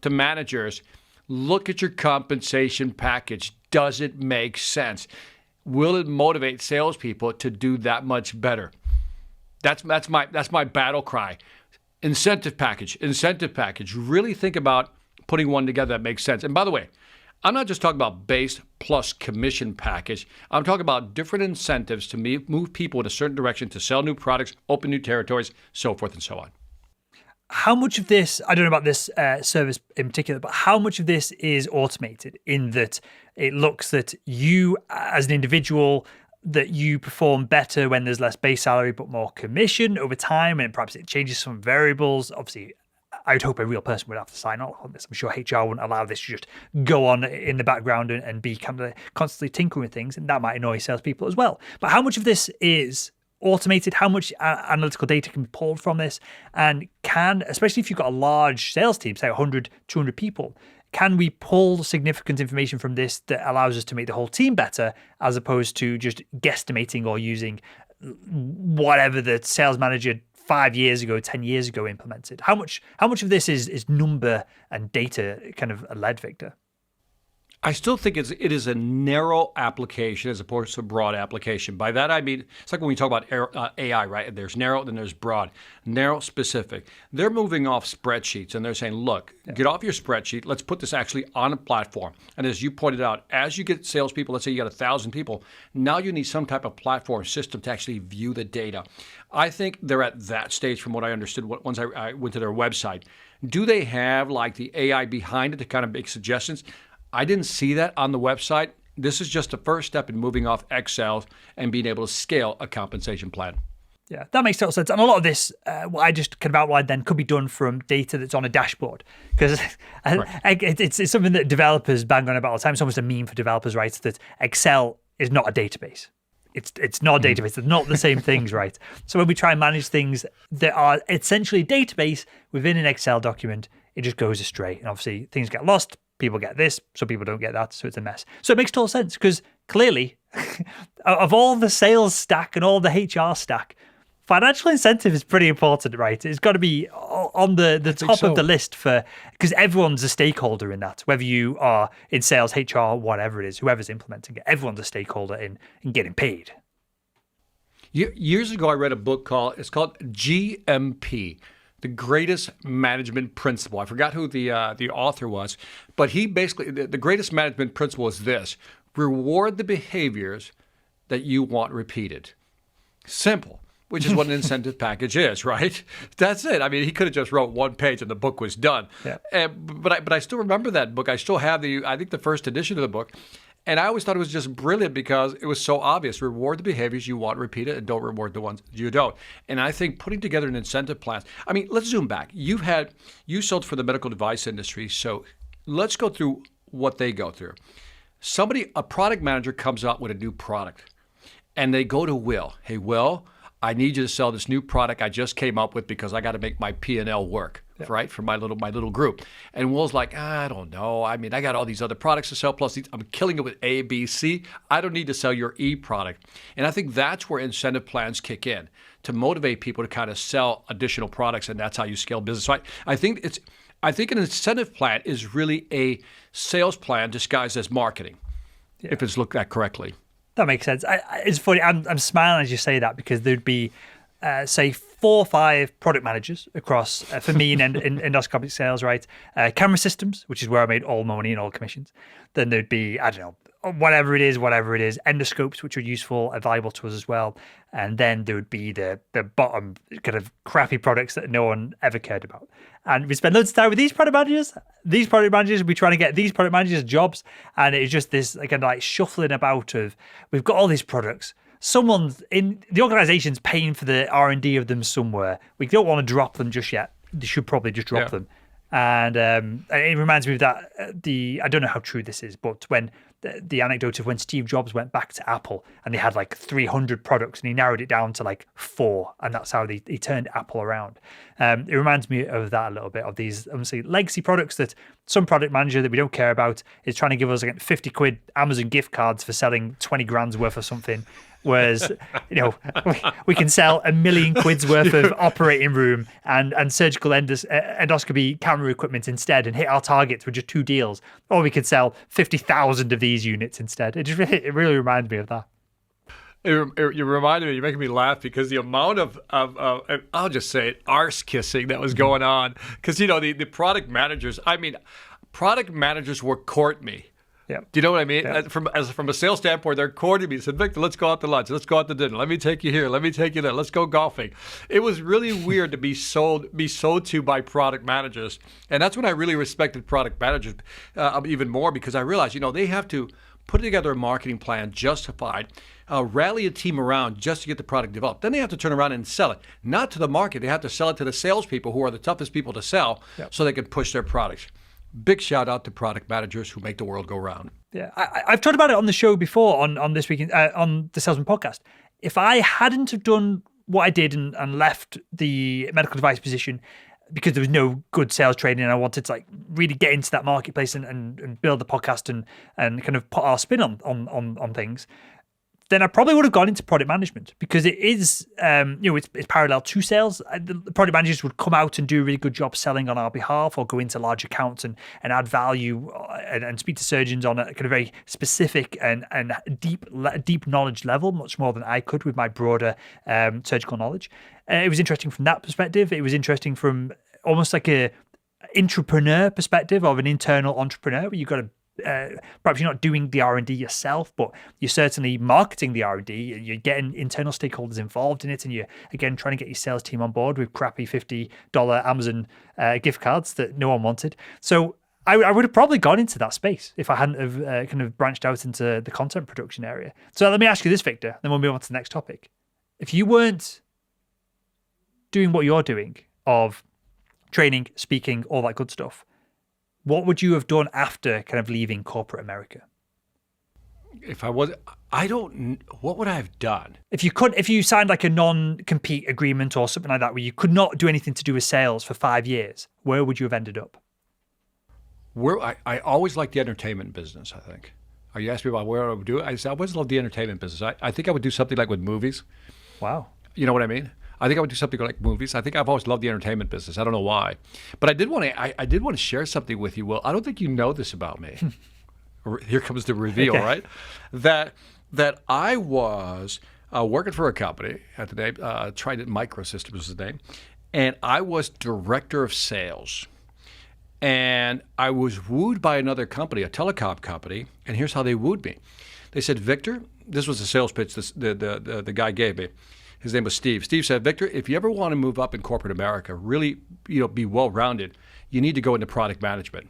to managers, look at your compensation package. Does it make sense? Will it motivate salespeople to do that much better? That's my battle cry. Incentive package. Really think about putting one together that makes sense. And by the way, I'm not just talking about base plus commission package. I'm talking about different incentives to move people in a certain direction, to sell new products, open new territories, so forth and so on. How much of this, I don't know about this service in particular, but how much of this is automated, in that it looks that you as an individual, that you perform better when there's less base salary but more commission over time, and perhaps it changes some variables? Obviously, I would hope a real person would have to sign off on this. I'm sure HR wouldn't allow this to just go on in the background and be kind of constantly tinkering with things, and that might annoy salespeople as well. But how much of this is automated? How much analytical data can be pulled from this? And especially if you've got a large sales team, say 100, 200 people, can we pull significant information from this that allows us to make the whole team better, as opposed to just guesstimating or using whatever the sales manager 5 years ago, 10 years ago implemented? How much of this is number and data kind of led, Victor? I still think it is a narrow application as opposed to a broad application. By that I mean, it's like when we talk about AI, right? There's narrow, then there's broad. Narrow, specific. They're moving off spreadsheets, and they're saying, look, get off your spreadsheet. Let's put this actually on a platform. And as you pointed out, as you get salespeople, let's say you got 1,000 people, now you need some type of platform system to actually view the data. I think they're at that stage from what I understood once I went to their website. Do they have like the AI behind it to kind of make suggestions? I didn't see that on the website. This is just the first step in moving off Excel and being able to scale a compensation plan. Yeah, that makes total sense. And a lot of this, what I just kind of outlined then, could be done from data that's on a dashboard. Because it's something that developers bang on about all the time. It's almost a meme for developers, right? That Excel is not a database. It's not a database. They're not the same things, right? So when we try and manage things that are essentially a database within an Excel document, it just goes astray. And obviously things get lost. People get this, some people don't get that, so it's a mess. So it makes total sense because clearly, of all the sales stack and all the HR stack, financial incentive is pretty important, right? It's got to be on the top of the list because everyone's a stakeholder in that, whether you are in sales, HR, whatever it is, whoever's implementing it, everyone's a stakeholder in getting paid. Years ago, I read a book called GMP, The Greatest Management Principle. I forgot who the author was, but he basically, the greatest management principle is this: reward the behaviors that you want repeated. Simple. Which is what an incentive package is, right? That's it. I mean, he could have just wrote one page and the book was done. Yeah. But I still remember that book. I still have I think the first edition of the book. And I always thought it was just brilliant because it was so obvious. Reward the behaviors you want repeated and don't reward the ones you don't. And I think putting together an incentive plan. I mean, let's zoom back. You sold for the medical device industry. So let's go through what they go through. A product manager comes out with a new product and they go to Will. Hey, Will, I need you to sell this new product I just came up with because I got to make my P&L work, right, for my little group. And Will's like, I don't know. I mean, I got all these other products to sell, plus I'm killing it with A, B, C. I don't need to sell your E product. And I think that's where incentive plans kick in to motivate people to kind of sell additional products, and that's how you scale business. So I think an incentive plan is really a sales plan disguised as marketing, if it's looked at correctly. That makes sense. It's funny. I'm smiling as you say that because there'd be, say, 4 or 5 product managers across, for me, in endoscopic sales, right? Camera systems, which is where I made all my money and all commissions. Then there'd be, I don't know, whatever it is, endoscopes, which are useful and valuable to us as well. And then there would be the bottom kind of crappy products that no one ever cared about. And we spend loads of time with these product managers. These product managers, we trying to get these product managers jobs. And it's just this kind of like shuffling about of, we've got all these products. Someone's in the organization's paying for the R&D of them somewhere. We don't want to drop them just yet. They should probably just drop them. And it reminds me of that, I don't know how true this is, but when the anecdote of when Steve Jobs went back to Apple and they had like 300 products and he narrowed it down to like 4, and that's how he turned Apple around. It reminds me of that a little bit, of these obviously legacy products that some product manager that we don't care about is trying to give us like 50 quid Amazon gift cards for selling 20 grand's worth of something. Whereas, we can sell $1 million worth of operating room and surgical endoscopy camera equipment instead and hit our targets with just 2 deals. Or we could sell 50,000 of these units instead. It really reminds me of that. You reminded me, you're making me laugh because the amount of I'll just say it, arse kissing that was going on. Because, the product managers, product managers will court me. Yeah. Do you know what I mean? Yeah. From a sales standpoint, they're courting me. They said, Victor, let's go out to lunch. Let's go out to dinner. Let me take you here. Let me take you there. Let's go golfing. It was really weird to be sold to by product managers. And that's when I really respected product managers even more, because I realized, they have to put together a marketing plan justified, rally a team around just to get the product developed. Then they have to turn around and sell it. Not to the market. They have to sell it to the salespeople, who are the toughest people to sell, so they can push their products. Big shout out to product managers who make the world go round. Yeah, I've talked about it on the show before on this week on the Salesman podcast. If I hadn't have done what I did and left the medical device position because there was no good sales training and I wanted to really get into that marketplace and build the podcast and kind of put our spin on things, then I probably would have gone into product management, because it is, it's parallel to sales. The product managers would come out and do a really good job selling on our behalf, or go into large accounts and add value and speak to surgeons on a kind of very specific and deep knowledge level, much more than I could with my broader surgical knowledge. It was interesting from that perspective. It was interesting from almost like a entrepreneur perspective, of an internal entrepreneur, where you've got to perhaps you're not doing the R&D yourself, but you're certainly marketing the R&D. You're getting internal stakeholders involved in it, and you're, again, trying to get your sales team on board with crappy $50 Amazon gift cards that no one wanted. So I would have probably gone into that space if I hadn't have kind of branched out into the content production area. So let me ask you this, Victor, then we'll move on to the next topic. If you weren't doing what you're doing of training, speaking, all that good stuff, what would you have done after kind of leaving corporate America? If I was, I don't, what would I have done? If you signed like a non-compete agreement or something like that, where you could not do anything to do with sales for 5 years, where would you have ended up? I always liked the entertainment business, I think. You asked me about where I would do it. I said, I always loved the entertainment business. I think I would do something like with movies. Wow. You know what I mean? I think I would do something like movies. I think I've always loved the entertainment business. I don't know why. But I did want to share something with you, Will. I don't think you know this about me. Here comes the reveal, okay. Right? That I was working for a company at the name, Trident Microsystems was the name, and I was director of sales. And I was wooed by another company, a telecom company, and here's how they wooed me. They said, Victor, this was a sales pitch the guy gave me. His name was Steve. Steve said, Victor, if you ever want to move up in corporate America, really be well-rounded, you need to go into product management.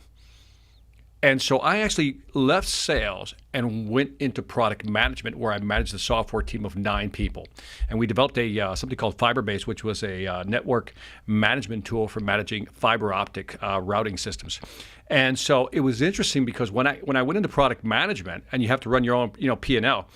And so I actually left sales and went into product management, where I managed a software team of 9 people. And we developed something called Fiberbase, which was a network management tool for managing fiber optic routing systems. And so it was interesting because when I went into product management, and you have to run your own P&L,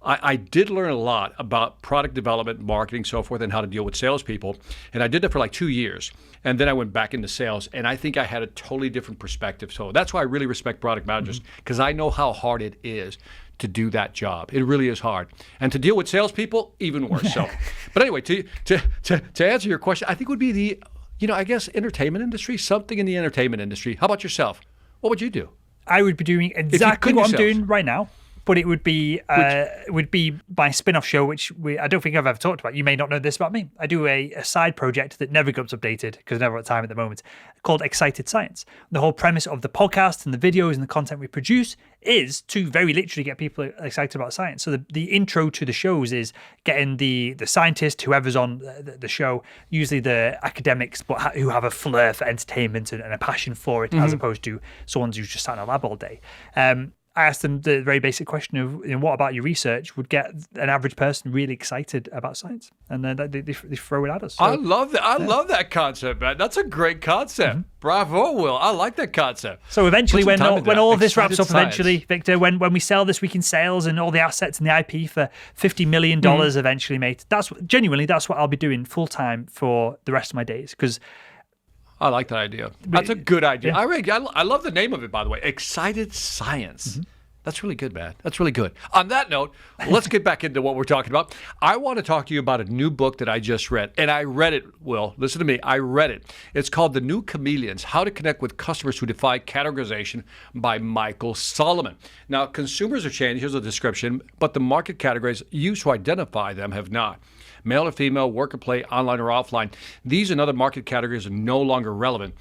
I did learn a lot about product development, marketing, so forth, and how to deal with salespeople. And I did that for like 2 years. And then I went back into sales, and I think I had a totally different perspective. So that's why I really respect product managers, because I know how hard it is to do that job. It really is hard. And to deal with salespeople, even worse. So, but anyway, to answer your question, I think it would be the, I guess, entertainment industry, something in the entertainment industry. How about yourself? What would you do? I would be doing exactly what I'm doing right now. But it would be my spin-off show, which I don't think I've ever talked about. You may not know this about me. I do a side project that never gets updated because I never have time at the moment, called Excited Science. The whole premise of the podcast and the videos and the content we produce is to very literally get people excited about science. So the intro to the shows is getting the scientist, whoever's on the show, usually the academics, but who have a flair for entertainment and a passion for it, as opposed to someone who's just sat in a lab all day. I asked them the very basic question of, what about your research would get an average person really excited about science? And then they throw it at us. So, I love that. I love that concept, man. That's a great concept. Bravo, Will. I like that concept. So eventually, when all of this wraps up, eventually, Victor, when we sell This Week in Sales and all the assets and the IP for $50 million eventually, mate, that's what I'll be doing full time for the rest of my days. Because I like that idea. That's a good idea. Yeah. I love the name of it, by the way. Excited Science. That's really good, man. That's really good. On that note, let's get back into what we're talking about. I want to talk to you about a new book that I just read. And I read it, Will. Listen to me. I read it. It's called The New Chameleons, How to Connect with Customers Who Defy Categorization by Michael Solomon. Now, consumers have changed. Here's the description. But the market categories used to identify them have not. Male or female, work or play, online or offline. These and other market categories are no longer relevant.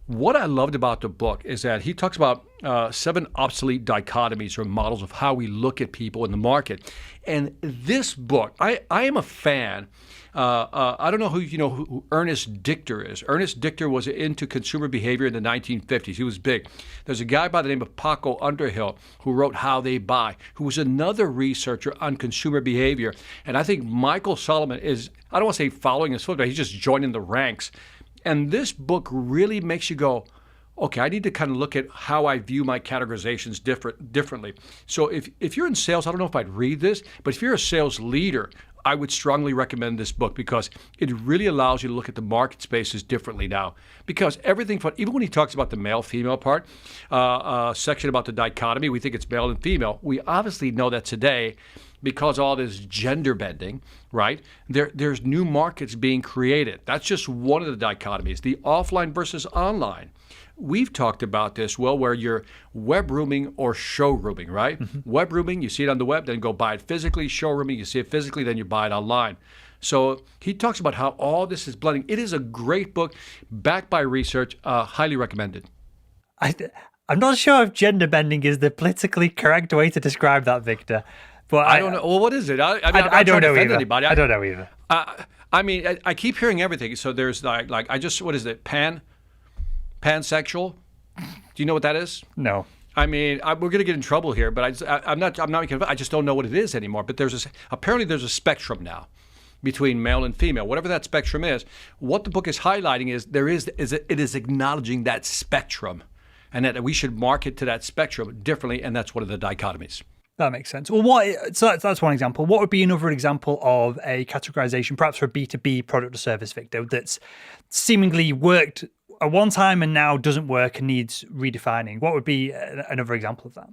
What I loved about the book is that he talks about 7 obsolete dichotomies or models of how we look at people in the market. And this book, I am a fan. I don't know who Ernest Dichter is. Ernest Dichter was into consumer behavior in the 1950s. He was big. There's a guy by the name of Paco Underhill who wrote How They Buy, who was another researcher on consumer behavior. And I think Michael Solomon is, I don't want to say following his footsteps, he's just joining the ranks. And this book really makes you go, okay, I need to kind of look at how I view my categorizations differently. So if you're in sales, I don't know if I'd read this, but if you're a sales leader, I would strongly recommend this book because it really allows you to look at the market spaces differently now. Because everything from, even when he talks about the male-female part, section about the dichotomy, we think it's male and female. We obviously know that today, because all this gender bending, right? There's new markets being created. That's just one of the dichotomies, the offline versus online. We've talked about this, where you're web rooming or showrooming, right? Web rooming, you see it on the web, then go buy it physically. Showrooming, you see it physically, then you buy it online. So he talks about how all this is blending. It is a great book, backed by research, highly recommended. I'm not sure if gender bending is the politically correct way to describe that, Victor. But I don't know. Well, what is it? I don't know either. Anybody. I don't know either. I keep hearing everything. So there's what is it? Pansexual? Do you know what that is? No. I mean, we're going to get in trouble here, but I'm not making. I just don't know what it is anymore. But apparently there's a spectrum now. between male and female, whatever that spectrum is. What the book is highlighting is it is acknowledging that spectrum, and that we should market to that spectrum differently, and that's one of the dichotomies. That makes sense. Well, so that's one example. What would be another example of a categorization, perhaps for a B2B product or service, Victor, that's seemingly worked at one time and now doesn't work and needs redefining? What would be another example of that?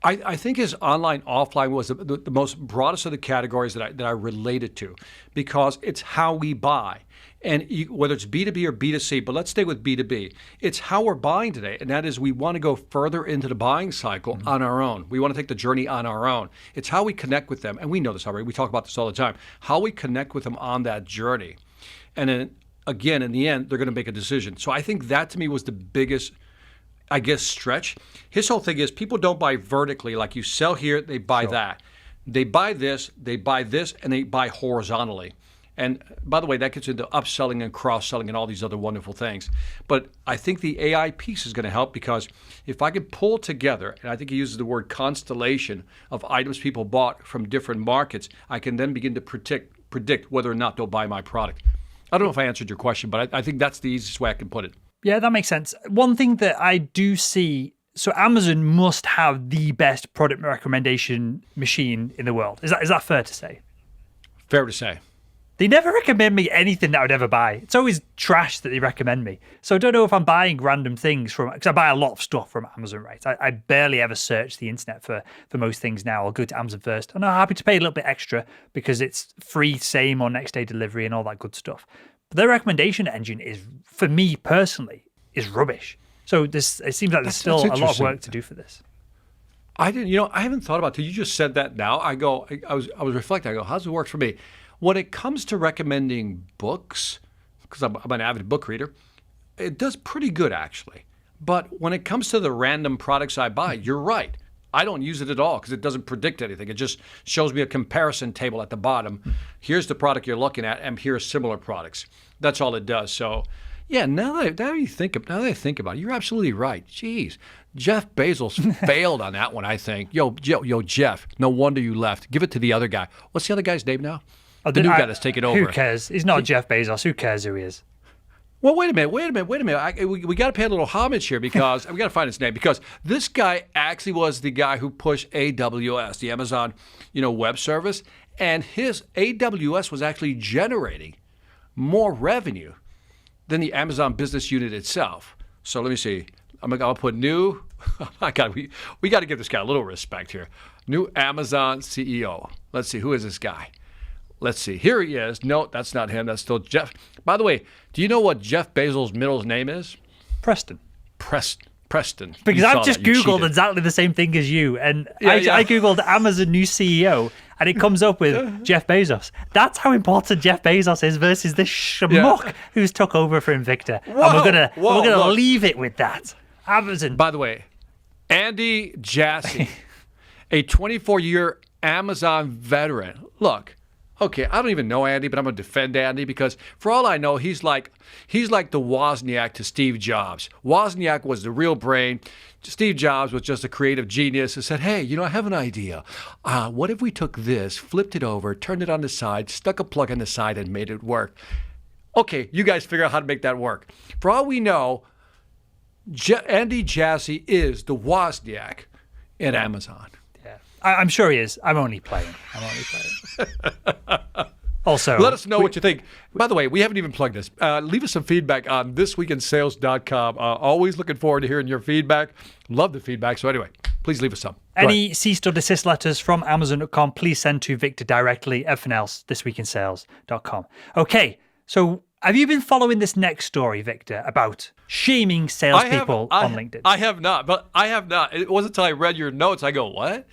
I think his online, offline was the most broadest of the categories that I related to, because it's how we buy. And whether it's B2B or B2C, but let's stay with B2B. It's how we're buying today, and that is we want to go further into the buying cycle on our own. We want to take the journey on our own. It's how we connect with them, and we know this already. We talk about this all the time. How we connect with them on that journey. And then, again, in the end, they're going to make a decision. So I think that, to me, was the biggest, I guess, stretch. His whole thing is people don't buy vertically. Like you sell here, they buy that. They buy this, and they buy horizontally. And by the way, that gets into upselling and cross-selling and all these other wonderful things. But I think the AI piece is going to help, because if I can pull together, and I think he uses the word constellation of items people bought from different markets, I can then begin to predict whether or not they'll buy my product. I don't know if I answered your question, but I think that's the easiest way I can put it. Yeah, that makes sense. One thing that I do see, so Amazon must have the best product recommendation machine in the world. Is that fair to say? Fair to say. They never recommend me anything that I would ever buy. It's always trash that they recommend me. So I don't know if I'm buying random things because I buy a lot of stuff from Amazon, right? I barely ever search the internet for most things now. I'll go to Amazon first. And I'm happy to pay a little bit extra because it's free, same or next day delivery and all that good stuff. But their recommendation engine is, for me personally, is rubbish. So it seems like there's still a lot of work to do for this. I haven't thought about it till you just said that now. I was reflecting. I go, how does it work for me? When it comes to recommending books, because I'm an avid book reader, it does pretty good, actually. But when it comes to the random products I buy, you're right. I don't use it at all because it doesn't predict anything. It just shows me a comparison table at the bottom. Here's the product you're looking at, and here's similar products. That's all it does. So, yeah, now that I think about it, you're absolutely right. Jeez, Jeff Bezos failed on that one, I think. Yo, Jeff, no wonder you left. Give it to the other guy. What's the other guy's name now? The new guy that's taking over. Who cares? He's not Jeff Bezos. Who cares who he is? Well, wait a minute. We got to pay a little homage here because we got to find his name, because this guy actually was the guy who pushed AWS, the Amazon, web service, and his AWS was actually generating more revenue than the Amazon business unit itself. So let me see. I'll put new. We got to give this guy a little respect here. New Amazon CEO. Let's see, who is this guy? Let's see. Here he is. No, that's not him. That's still Jeff. By the way, do you know what Jeff Bezos' middle name is? Preston. Preston. Because I've just Googled exactly the same thing as you. And I Googled Amazon new CEO, and it comes up with Jeff Bezos. That's how important Jeff Bezos is versus this schmuck who's took over for Invicta. And we're gonna leave it with that. Amazon. By the way, Andy Jassy, a 24-year Amazon veteran. Look. Okay, I don't even know Andy, but I'm going to defend Andy because for all I know, he's like the Wozniak to Steve Jobs. Wozniak was the real brain. Steve Jobs was just a creative genius who said, hey, I have an idea. What if we took this, flipped it over, turned it on the side, stuck a plug on the side, and made it work? Okay, you guys figure out how to make that work. For all we know, Andy Jassy is the Wozniak in Amazon. I'm sure he is. I'm only playing. Also, let us know what you think. By the way, we haven't even plugged this. Leave us some feedback on thisweekinsales.com. Always looking forward to hearing your feedback. Love the feedback. So anyway, please leave us some. Any cease or desist letters from Amazon.com, please send to Victor directly. Everything else, thisweekinsales.com. Okay, so have you been following this next story, Victor, about shaming salespeople on LinkedIn? I have not. It wasn't until I read your notes. I go, what?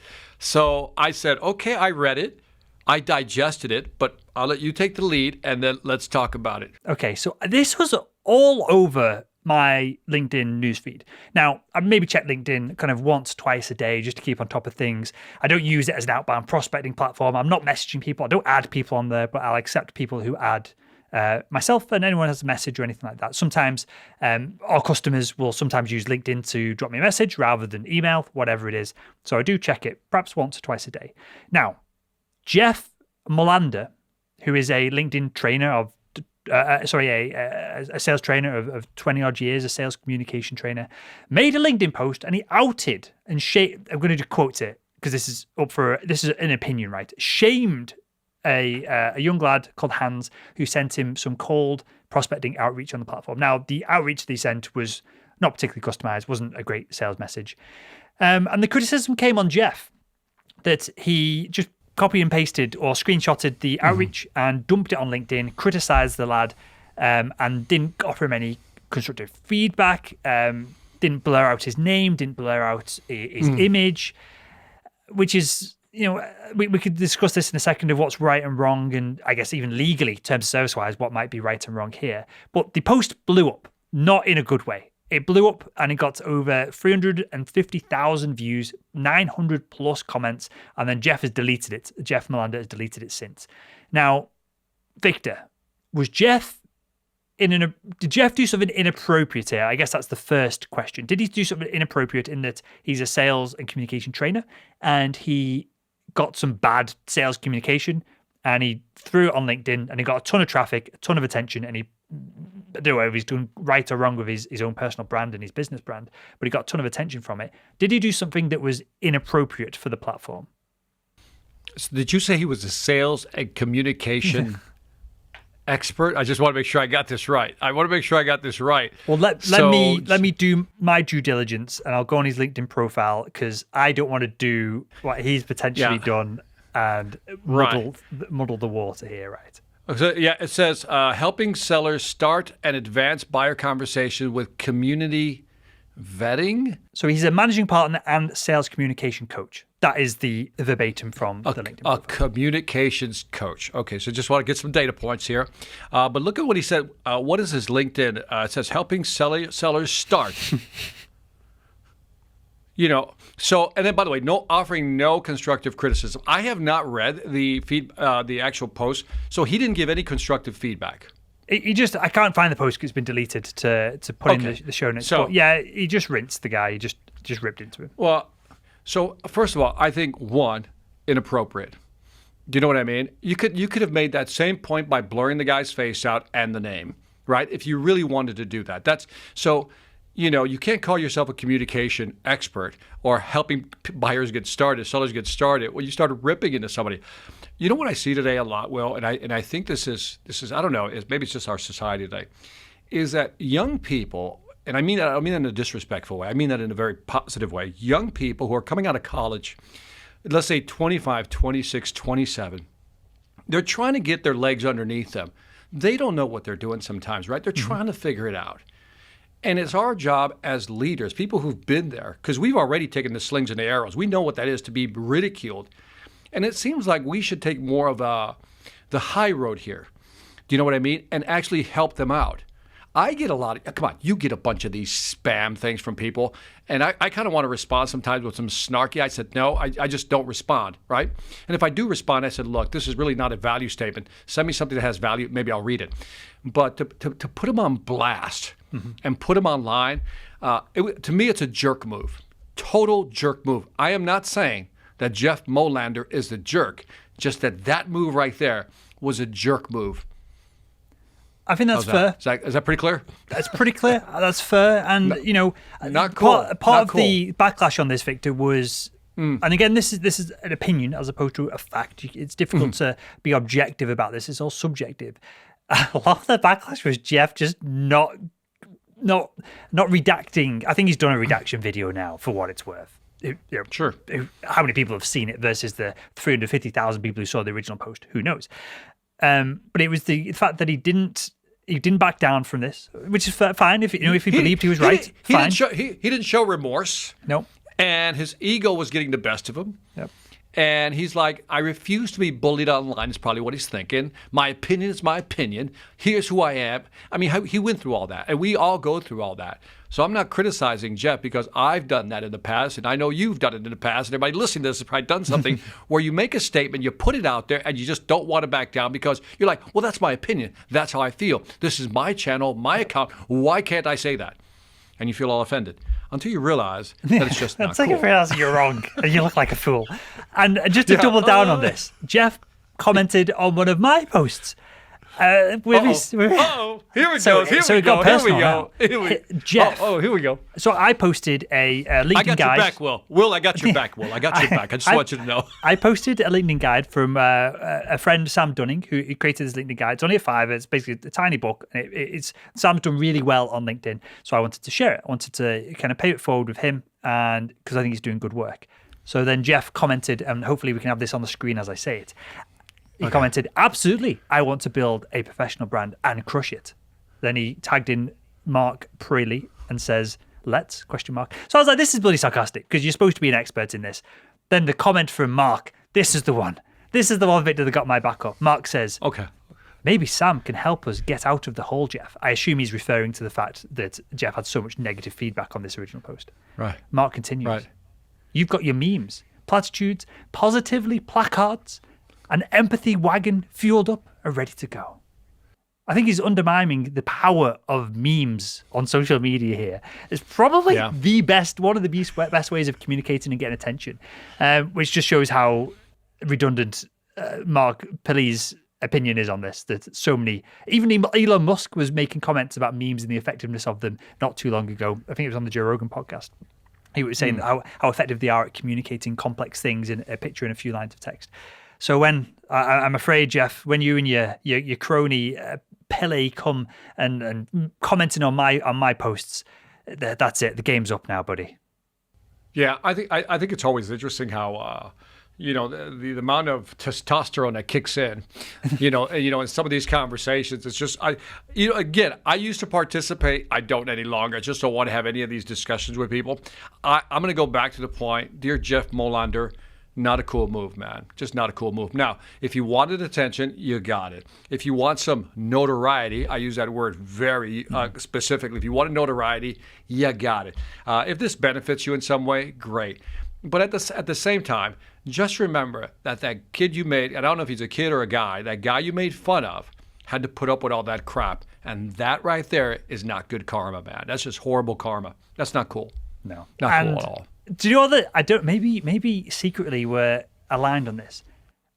So I said, okay, I read it. I digested it, but I'll let you take the lead, and then let's talk about it. Okay, so this was all over my LinkedIn newsfeed. Now, I maybe check LinkedIn kind of once, twice a day just to keep on top of things. I don't use it as an outbound prospecting platform. I'm not messaging people. I don't add people on there, but I'll accept people who add myself and anyone has a message or anything like that. Sometimes our customers will sometimes use LinkedIn to drop me a message rather than email, whatever it is. So I do check it perhaps once or twice a day. Now, Jeff Molander, who is a LinkedIn trainer of, a sales trainer of 20 odd years, a sales communication trainer, made a LinkedIn post and he outed and I'm going to quote it because this is an opinion, right? Shamed a young lad called Hans who sent him some cold prospecting outreach on the platform. Now, the outreach they sent was not particularly customized, wasn't a great sales message. And the criticism came on Jeff that he just copy and pasted or screenshotted the outreach and dumped it on LinkedIn, criticized the lad, and didn't offer him any constructive feedback, didn't blur out his name, didn't blur out his image, which is, we could discuss this in a second of what's right and wrong, and I guess even legally, terms of service-wise, what might be right and wrong here. But the post blew up, not in a good way. It blew up and it got over 350,000 views, 900 plus comments, and then Jeff has deleted it. Jeff Melander has deleted it since. Now, Victor, did Jeff do something inappropriate here? I guess that's the first question. Did he do something inappropriate in that he's a sales and communication trainer and he got some bad sales communication and he threw it on LinkedIn and he got a ton of traffic, a ton of attention, and I don't know if he's doing right or wrong with his own personal brand and his business brand, but he got a ton of attention from it. Did he do something that was inappropriate for the platform? So did you say he was a sales and communication expert? I just want to make sure I got this right. Well, let me do my due diligence, and I'll go on his LinkedIn profile because I don't want to do what he's potentially done and muddle the water here, right? So, it says helping sellers start and advance buyer conversation with community vetting. So he's a managing partner and sales communication coach. That is the verbatim from the LinkedIn profile. A communications coach. Okay, so just want to get some data points here. But look at what he said. What is his LinkedIn? It says helping sellers start. So, and then by the way, offering no constructive criticism. I have not read the actual post, so he didn't give any constructive feedback. I can't find the post because it's been deleted to put in the show notes. So, but yeah, he just rinsed the guy. He just ripped into him. Well, so first of all, I think one, inappropriate. Do you know what I mean? You could have made that same point by blurring the guy's face out and the name, right? If you really wanted to do that. That's so. You can't call yourself a communication expert or helping buyers get started, sellers get started when you start ripping into somebody. You know what I see today a lot, Will, and I think this is I don't know, maybe it's just our society today, is that young people, and I mean that in a disrespectful way, I mean that in a very positive way, young people who are coming out of college, let's say 25, 26, 27, they're trying to get their legs underneath them. They don't know what they're doing sometimes, right? They're trying to figure it out. And it's our job as leaders, people who've been there, because we've already taken the slings and the arrows. We know what that is to be ridiculed. And it seems like we should take more of the high road here. Do you know what I mean? And actually help them out. I get a lot of, come on, you get a bunch of these spam things from people. And I kind of want to respond sometimes with some snarky. I said, no, I just don't respond, right? And if I do respond, I said, look, this is really not a value statement. Send me something that has value. Maybe I'll read it. But to put them on blast and put them online, to me, it's a jerk move. Total jerk move. I am not saying that Jeff Molander is the jerk, just that move right there was a jerk move. I think that's fair. Is that pretty clear? That's pretty clear. That's fair. And, not cool. Part of the backlash on this, Victor, was, and again, this is an opinion as opposed to a fact. It's difficult to be objective about this. It's all subjective. A lot of the backlash was Jeff just not redacting. I think he's done a redaction video now, for what it's worth. Sure. How many people have seen it versus the 350,000 people who saw the original post? Who knows? But it was the fact that he didn't back down from this, which is fine. If he believed he was right, fine. He didn't show remorse. No. And his ego was getting the best of him. Yep. And he's like, I refuse to be bullied online, is probably what he's thinking. My opinion is my opinion. Here's who I am. I mean, he went through all that, and we all go through all that. So I'm not criticizing Jeff because I've done that in the past, and I know you've done it in the past, and everybody listening to this has probably done something where you make a statement, you put it out there, and you just don't want to back down because you're like, well, that's my opinion. That's how I feel. This is my channel, my account. Why can't I say that? And you feel all offended. Until you realize that it's just not cool. Until you realize you're wrong and you look like a fool. And just to double down on this, Jeff commented on one of my posts. Here we go. Jeff. Here we go. So I posted a LinkedIn guide. I got your back, Will. Will, I got your back, Will. I got your back. I just want you to know. I posted a LinkedIn guide from a friend, Sam Dunning, who created this LinkedIn guide. It's only a $5. It's basically a tiny book. And Sam's done really well on LinkedIn. So I wanted to share it. I wanted to kind of pay it forward with him, and because I think he's doing good work. So then Jeff commented, and hopefully we can have this on the screen as I say it. He commented, absolutely, I want to build a professional brand and crush it. Then he tagged in Mark Praley and says, let's, ? So I was like, this is bloody sarcastic because you're supposed to be an expert in this. Then the comment from Mark, this is the one. This is the one, Victor, that got my back up. Mark says, okay, maybe Sam can help us get out of the hole, Jeff. I assume he's referring to the fact that Jeff had so much negative feedback on this original post. Right. Mark continues, right. You've got your memes, platitudes, positively placards, an empathy wagon fueled up and ready to go. I think he's undermining the power of memes on social media here. It's probably one of the best ways of communicating and getting attention, which just shows how redundant Mark Pilley's opinion is on this. That so many, even Elon Musk was making comments about memes and the effectiveness of them not too long ago. I think it was on the Joe Rogan podcast. He was saying how effective they are at communicating complex things in a picture and a few lines of text. So when I'm afraid, Jeff, when you and your crony Pele come and commenting on my posts, that's it. The game's up now, buddy. Yeah, I think it's always interesting how the amount of testosterone that kicks in, in some of these conversations. It's just I used to participate. I don't any longer. I just don't want to have any of these discussions with people. I'm going to go back to the point, dear Jeff Molander. Not a cool move, man. Just not a cool move. Now, if you wanted attention, you got it. If you want some notoriety, I use that word very specifically. If you wanted notoriety, you got it. If this benefits you in some way, great. But at the same time, just remember that kid you made, and I don't know if he's a kid or a guy, that guy you made fun of had to put up with all that crap. And that right there is not good karma, man. That's just horrible karma. That's not cool. No. Not cool at all. Do you know that maybe secretly we're aligned on this?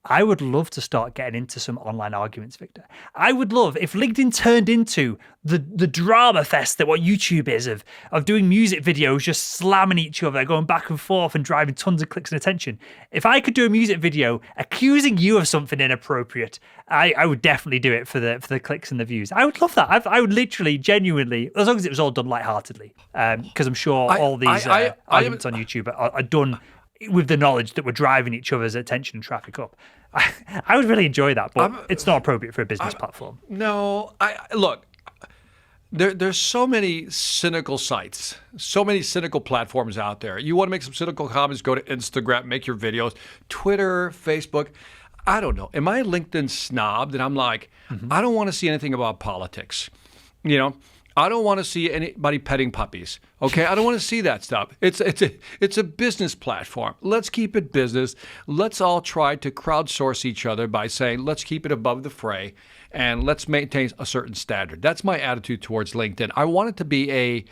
I would love to start getting into some online arguments, Victor. I would love if LinkedIn turned into the drama fest that what YouTube is of doing music videos, just slamming each other, going back and forth and driving tons of clicks and attention. If I could do a music video accusing you of something inappropriate, I would definitely do it for the clicks and the views. I would love that. I would literally, genuinely, as long as it was all done lightheartedly, because I'm sure all these arguments on YouTube are done with the knowledge that we're driving each other's attention and traffic up. I would really enjoy that, but it's not appropriate for a business platform. No, look, there's so many cynical sites, so many cynical platforms out there. You want to make some cynical comments, go to Instagram, make your videos, Twitter, Facebook. I don't know. Am I a LinkedIn snob that I'm like, I don't want to see anything about politics, I don't want to see anybody petting puppies. Okay, I don't want to see that stuff. It's a business platform. Let's keep it business. Let's all try to crowdsource each other by saying let's keep it above the fray, and let's maintain a certain standard. That's my attitude towards LinkedIn. I want it to be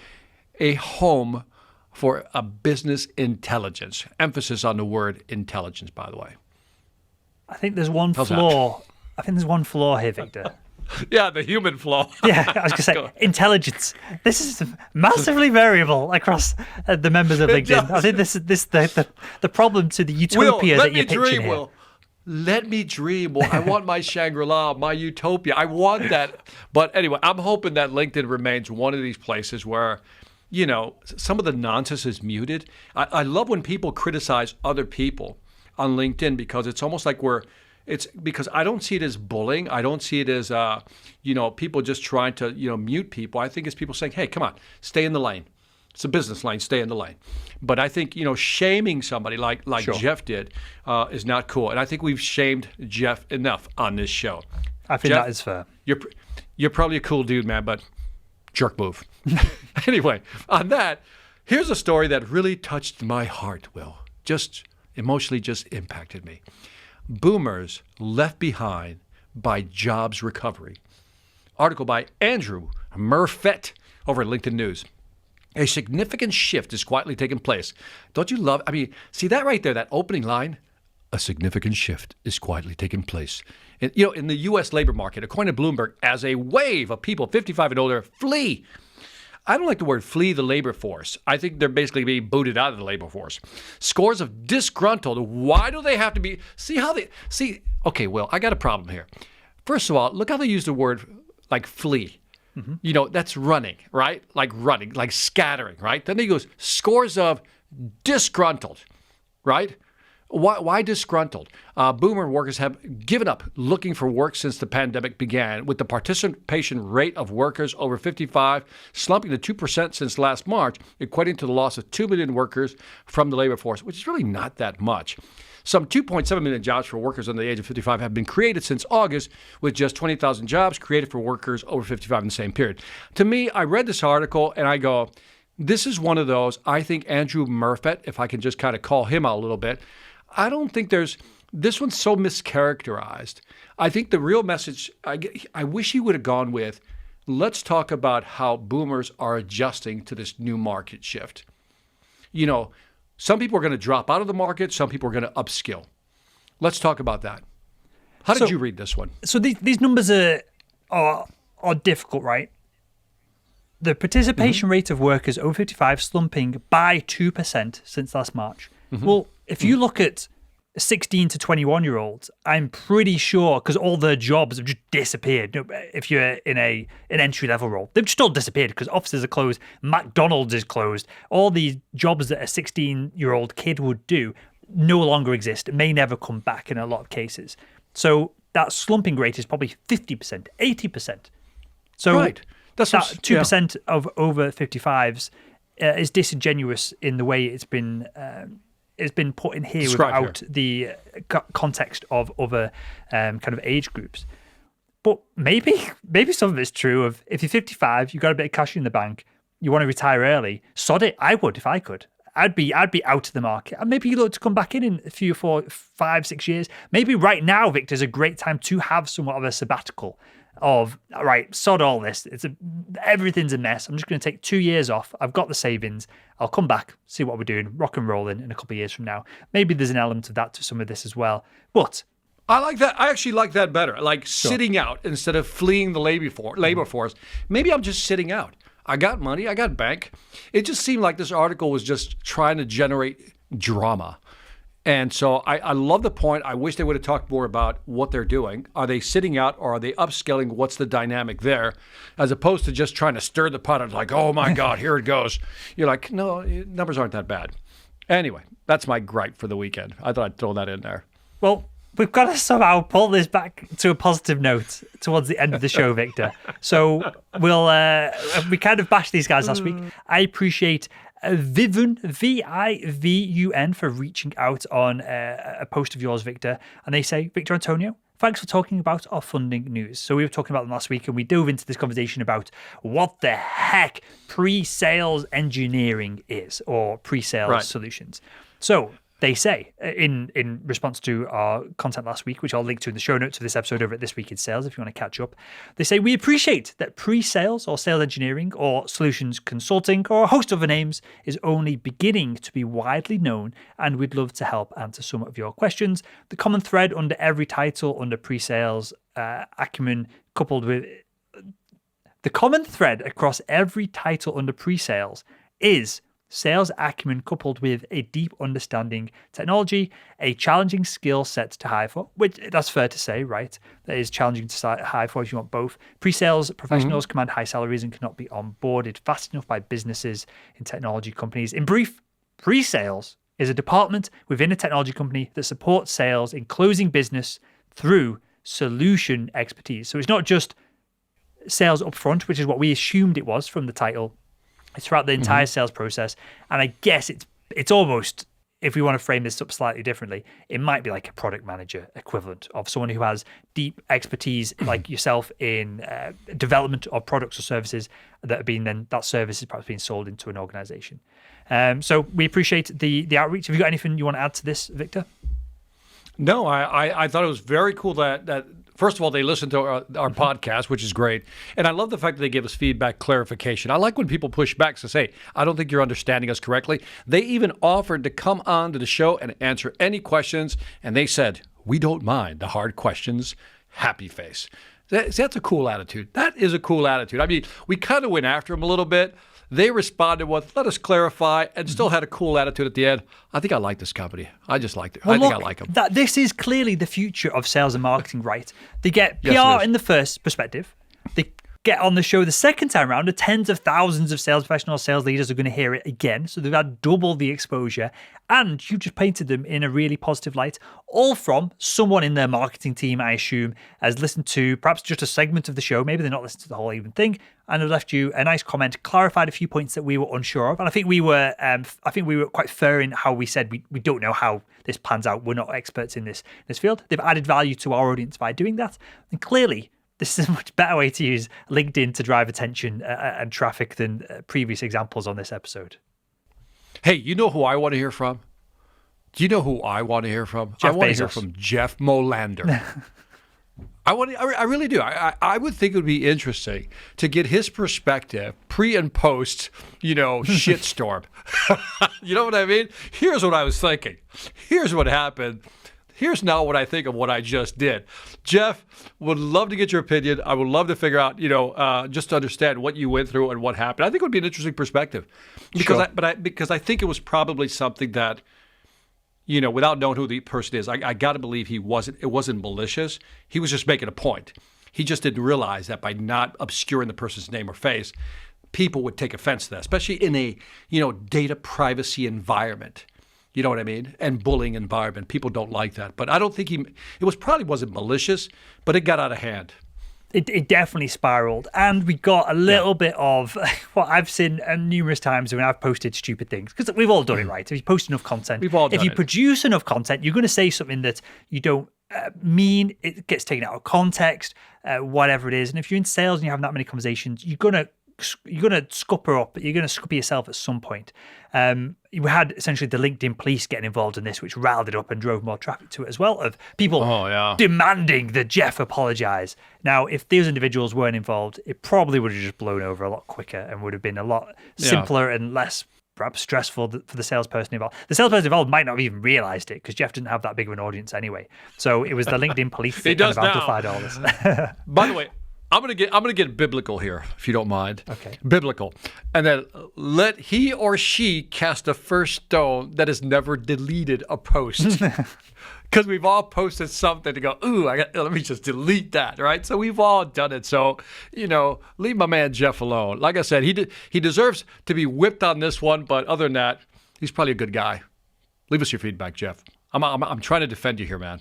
a home for a business intelligence. Emphasis on the word intelligence, by the way. I think there's one flaw. I think there's one flaw here, Victor. Yeah, the human flaw. Yeah, I was going to say, intelligence. This is massively variable across the members of LinkedIn. I think this is the problem to the utopia that you're pitching here. Will. Let me dream. Well, I want my Shangri-La, my utopia. I want that. But anyway, I'm hoping that LinkedIn remains one of these places where, some of the nonsense is muted. I love when people criticize other people on LinkedIn because it's almost like it's because I don't see it as bullying. I don't see it as, people just trying to, mute people. I think it's people saying, hey, come on, stay in the lane. It's a business lane, stay in the lane. But I think, shaming somebody like sure. Jeff did is not cool. And I think we've shamed Jeff enough on this show. I think Jeff, that is fair. You're probably a cool dude, man, but jerk move. Anyway, on that, here's a story that really touched my heart, Will. Just emotionally just impacted me. Boomers left behind by jobs recovery. Article by Andrew Murfett over at LinkedIn News. A significant shift is quietly taking place. Don't you love, see that right there, that opening line? a significant shift is quietly taking place. In the U.S. labor market, according to Bloomberg, as a wave of people 55 and older flee. I don't like the word flee the labor force. I think they're basically being booted out of the labor force. Scores of disgruntled. Why do they have to be? Okay, Will, I got a problem here. First of all, look how they use the word like flee. That's running, right? Like running, like scattering, right? Then he goes, scores of disgruntled, right? Why disgruntled? Boomer workers have given up looking for work since the pandemic began, with the participation rate of workers over 55 slumping to 2% since last March, equating to the loss of 2 million workers from the labor force, which is really not that much. Some 2.7 million jobs for workers under the age of 55 have been created since August, with just 20,000 jobs created for workers over 55 in the same period. To me, I read this article and I go, this is one of those, I think Andrew Murphet, if I can just kind of call him out a little bit, I don't think this one's so mischaracterized. I think the real message, I wish he would have gone with, let's talk about how boomers are adjusting to this new market shift. Some people are going to drop out of the market. Some people are going to upskill. Let's talk about that. How did you read this one? So these numbers are difficult, right? The participation rate of workers over 55 slumping by 2% since last March. Well, if you look at 16 to 21-year-olds, I'm pretty sure, because all their jobs have just disappeared. If you're in an entry-level role, they've just all disappeared because offices are closed, McDonald's is closed. All these jobs that a 16-year-old kid would do no longer exist, may never come back in a lot of cases. So that slumping rate is probably 50%, 80%. So right. That's that 2% of over 55s is disingenuous in the way it's been put in here without the context of other kind of age groups. But maybe some of it's true of if you're 55, you've got a bit of cash in the bank, you want to retire early, sod it. I would if I could. I'd be out of the market. And maybe you look to come back in a few, 4, 5, 6 years. Maybe right now, Victor, is a great time to have somewhat of a sabbatical of, all right, sod all this. Everything's a mess. I'm just going to take 2 years off. I've got the savings. I'll come back, see what we're doing, rock and rolling in a couple of years from now. Maybe there's an element of that to some of this as well. But I like that. I actually like that better. Like sitting out instead of fleeing the labor force. Maybe I'm just sitting out. I got money. I got bank. It just seemed like this article was just trying to generate drama. And so I love the point. I wish they would have talked more about what they're doing. Are they sitting out or are they upskilling? What's the dynamic there? As opposed to just trying to stir the pot and like, oh my God, here it goes. You're like, no, numbers aren't that bad. Anyway, that's my gripe for the weekend. I thought I'd throw that in there. Well, we've got to somehow pull this back to a positive note towards the end of the show, Victor. So we kind of bashed these guys last week. I appreciate Vivun, V-I-V-U-N, for reaching out on a post of yours, Victor. And they say, Victor Antonio, thanks for talking about our funding news. So we were talking about them last week and we dove into this conversation about what the heck pre-sales engineering is, or pre-sales solutions. So they say, in response to our content last week, which I'll link to in the show notes of this episode over at This Week in Sales if you want to catch up, they say, we appreciate that pre-sales or sales engineering or solutions consulting or a host of other names is only beginning to be widely known, and we'd love to help answer some of your questions. The common thread under every title under pre-sales acumen coupled with the common thread across every title under pre-sales is sales acumen coupled with a deep understanding technology, a challenging skill set to hire for, which that's fair to say, right? That is challenging to hire for if you want both. Pre-sales professionals command high salaries and cannot be onboarded fast enough by businesses in technology companies. In brief, pre-sales is a department within a technology company that supports sales in closing business through solution expertise. So it's not just sales upfront, which is what we assumed it was from the title. It's throughout the entire sales process. And I guess it's almost, if we want to frame this up slightly differently, it might be like a product manager equivalent of someone who has deep expertise like yourself in development of products or services that are being then, that service is perhaps being sold into an organization. So we appreciate the outreach. Have you got anything you want to add to this, Victor? No, I thought it was very cool that First of all, they listen to our podcast, which is great. And I love the fact that they give us feedback, clarification. I like when people push back and say, hey, I don't think you're understanding us correctly. They even offered to come on to the show and answer any questions. And they said, we don't mind the hard questions. Happy face. That's a cool attitude. That is a cool attitude. I mean, we kind of went after them a little bit. They responded with, let us clarify, and still had a cool attitude at the end. I think I like this company. I just liked it. Well, I think I like them. This is clearly the future of sales and marketing, right? They get PR Yes, it is. in the first perspective. They get on the show the second time around. The tens of thousands of sales professionals, sales leaders are going to hear it again. So they've had double the exposure. And you just painted them in a really positive light, all from someone in their marketing team, I assume, has listened to perhaps just a segment of the show. Maybe they're not listening to the whole even thing, and have left you a nice comment, clarified a few points that we were unsure of. And I think we were quite fair in how we said we don't know how this pans out. We're not experts in this field. They've added value to our audience by doing that, and clearly, this is a much better way to use LinkedIn to drive attention and traffic than previous examples on this episode. Hey, you know who I want to hear from? Do you know who I want to hear from? Jeff I want Bezos. to hear from Jeff Molander. I really do. I would think it would be interesting to get his perspective pre and post, shitstorm. You know what I mean? Here's what I was thinking. Here's what happened. Here's now what I think of what I just did. Jeff, would love to get your opinion. I would love to figure out, just to understand what you went through and what happened. I think it would be an interesting perspective because because I think it was probably something that, without knowing who the person is, I got to believe it wasn't malicious. He was just making a point. He just didn't realize that by not obscuring the person's name or face, people would take offense to that, especially in a, data privacy environment. You know what I mean? And bullying environment. People don't like that. But I don't think wasn't malicious, but it got out of hand. It definitely spiraled. And we got a little bit of what I've seen numerous times when I've posted stupid things. Because we've all done it, right? If you post enough content, We've all done if you it. produce enough content, you're going to say something that you don't mean. It gets taken out of context, whatever it is. And if you're in sales and you have that many conversations, you're going to scupper up. You're going to scupper yourself at some point. You had essentially the LinkedIn police getting involved in this, which riled it up and drove more traffic to it as well, of people demanding that Jeff apologize. Now, if those individuals weren't involved, it probably would have just blown over a lot quicker and would have been a lot simpler and less perhaps stressful for the salesperson involved. The salesperson involved might not have even realized it because Jeff didn't have that big of an audience anyway. So it was the LinkedIn police that kind of amplified all this. By the way, I'm gonna get biblical here, if you don't mind. Okay. Biblical, and then let he or she cast the first stone that has never deleted a post, because we've all posted something to go, ooh, let me just delete that, right? So we've all done it. So leave my man Jeff alone. Like I said, he deserves to be whipped on this one, but other than that, he's probably a good guy. Leave us your feedback, Jeff. I'm trying to defend you here, man.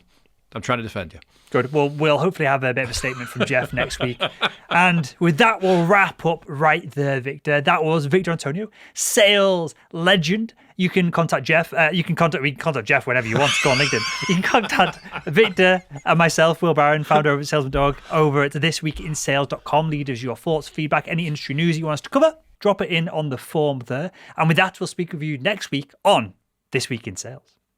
I'm trying to defend you. Good. Well, we'll hopefully have a bit of a statement from Jeff next week. And with that, we'll wrap up right there, Victor. That was Victor Antonio, sales legend. You can contact Jeff. We can contact Jeff whenever you want to go on LinkedIn. You can contact Victor and myself, Will Barron, founder over at Salesman Dog, over at thisweekinsales.com. Leave us your thoughts, feedback, any industry news you want us to cover. Drop it in on the form there. And with that, we'll speak with you next week on This Week in Sales.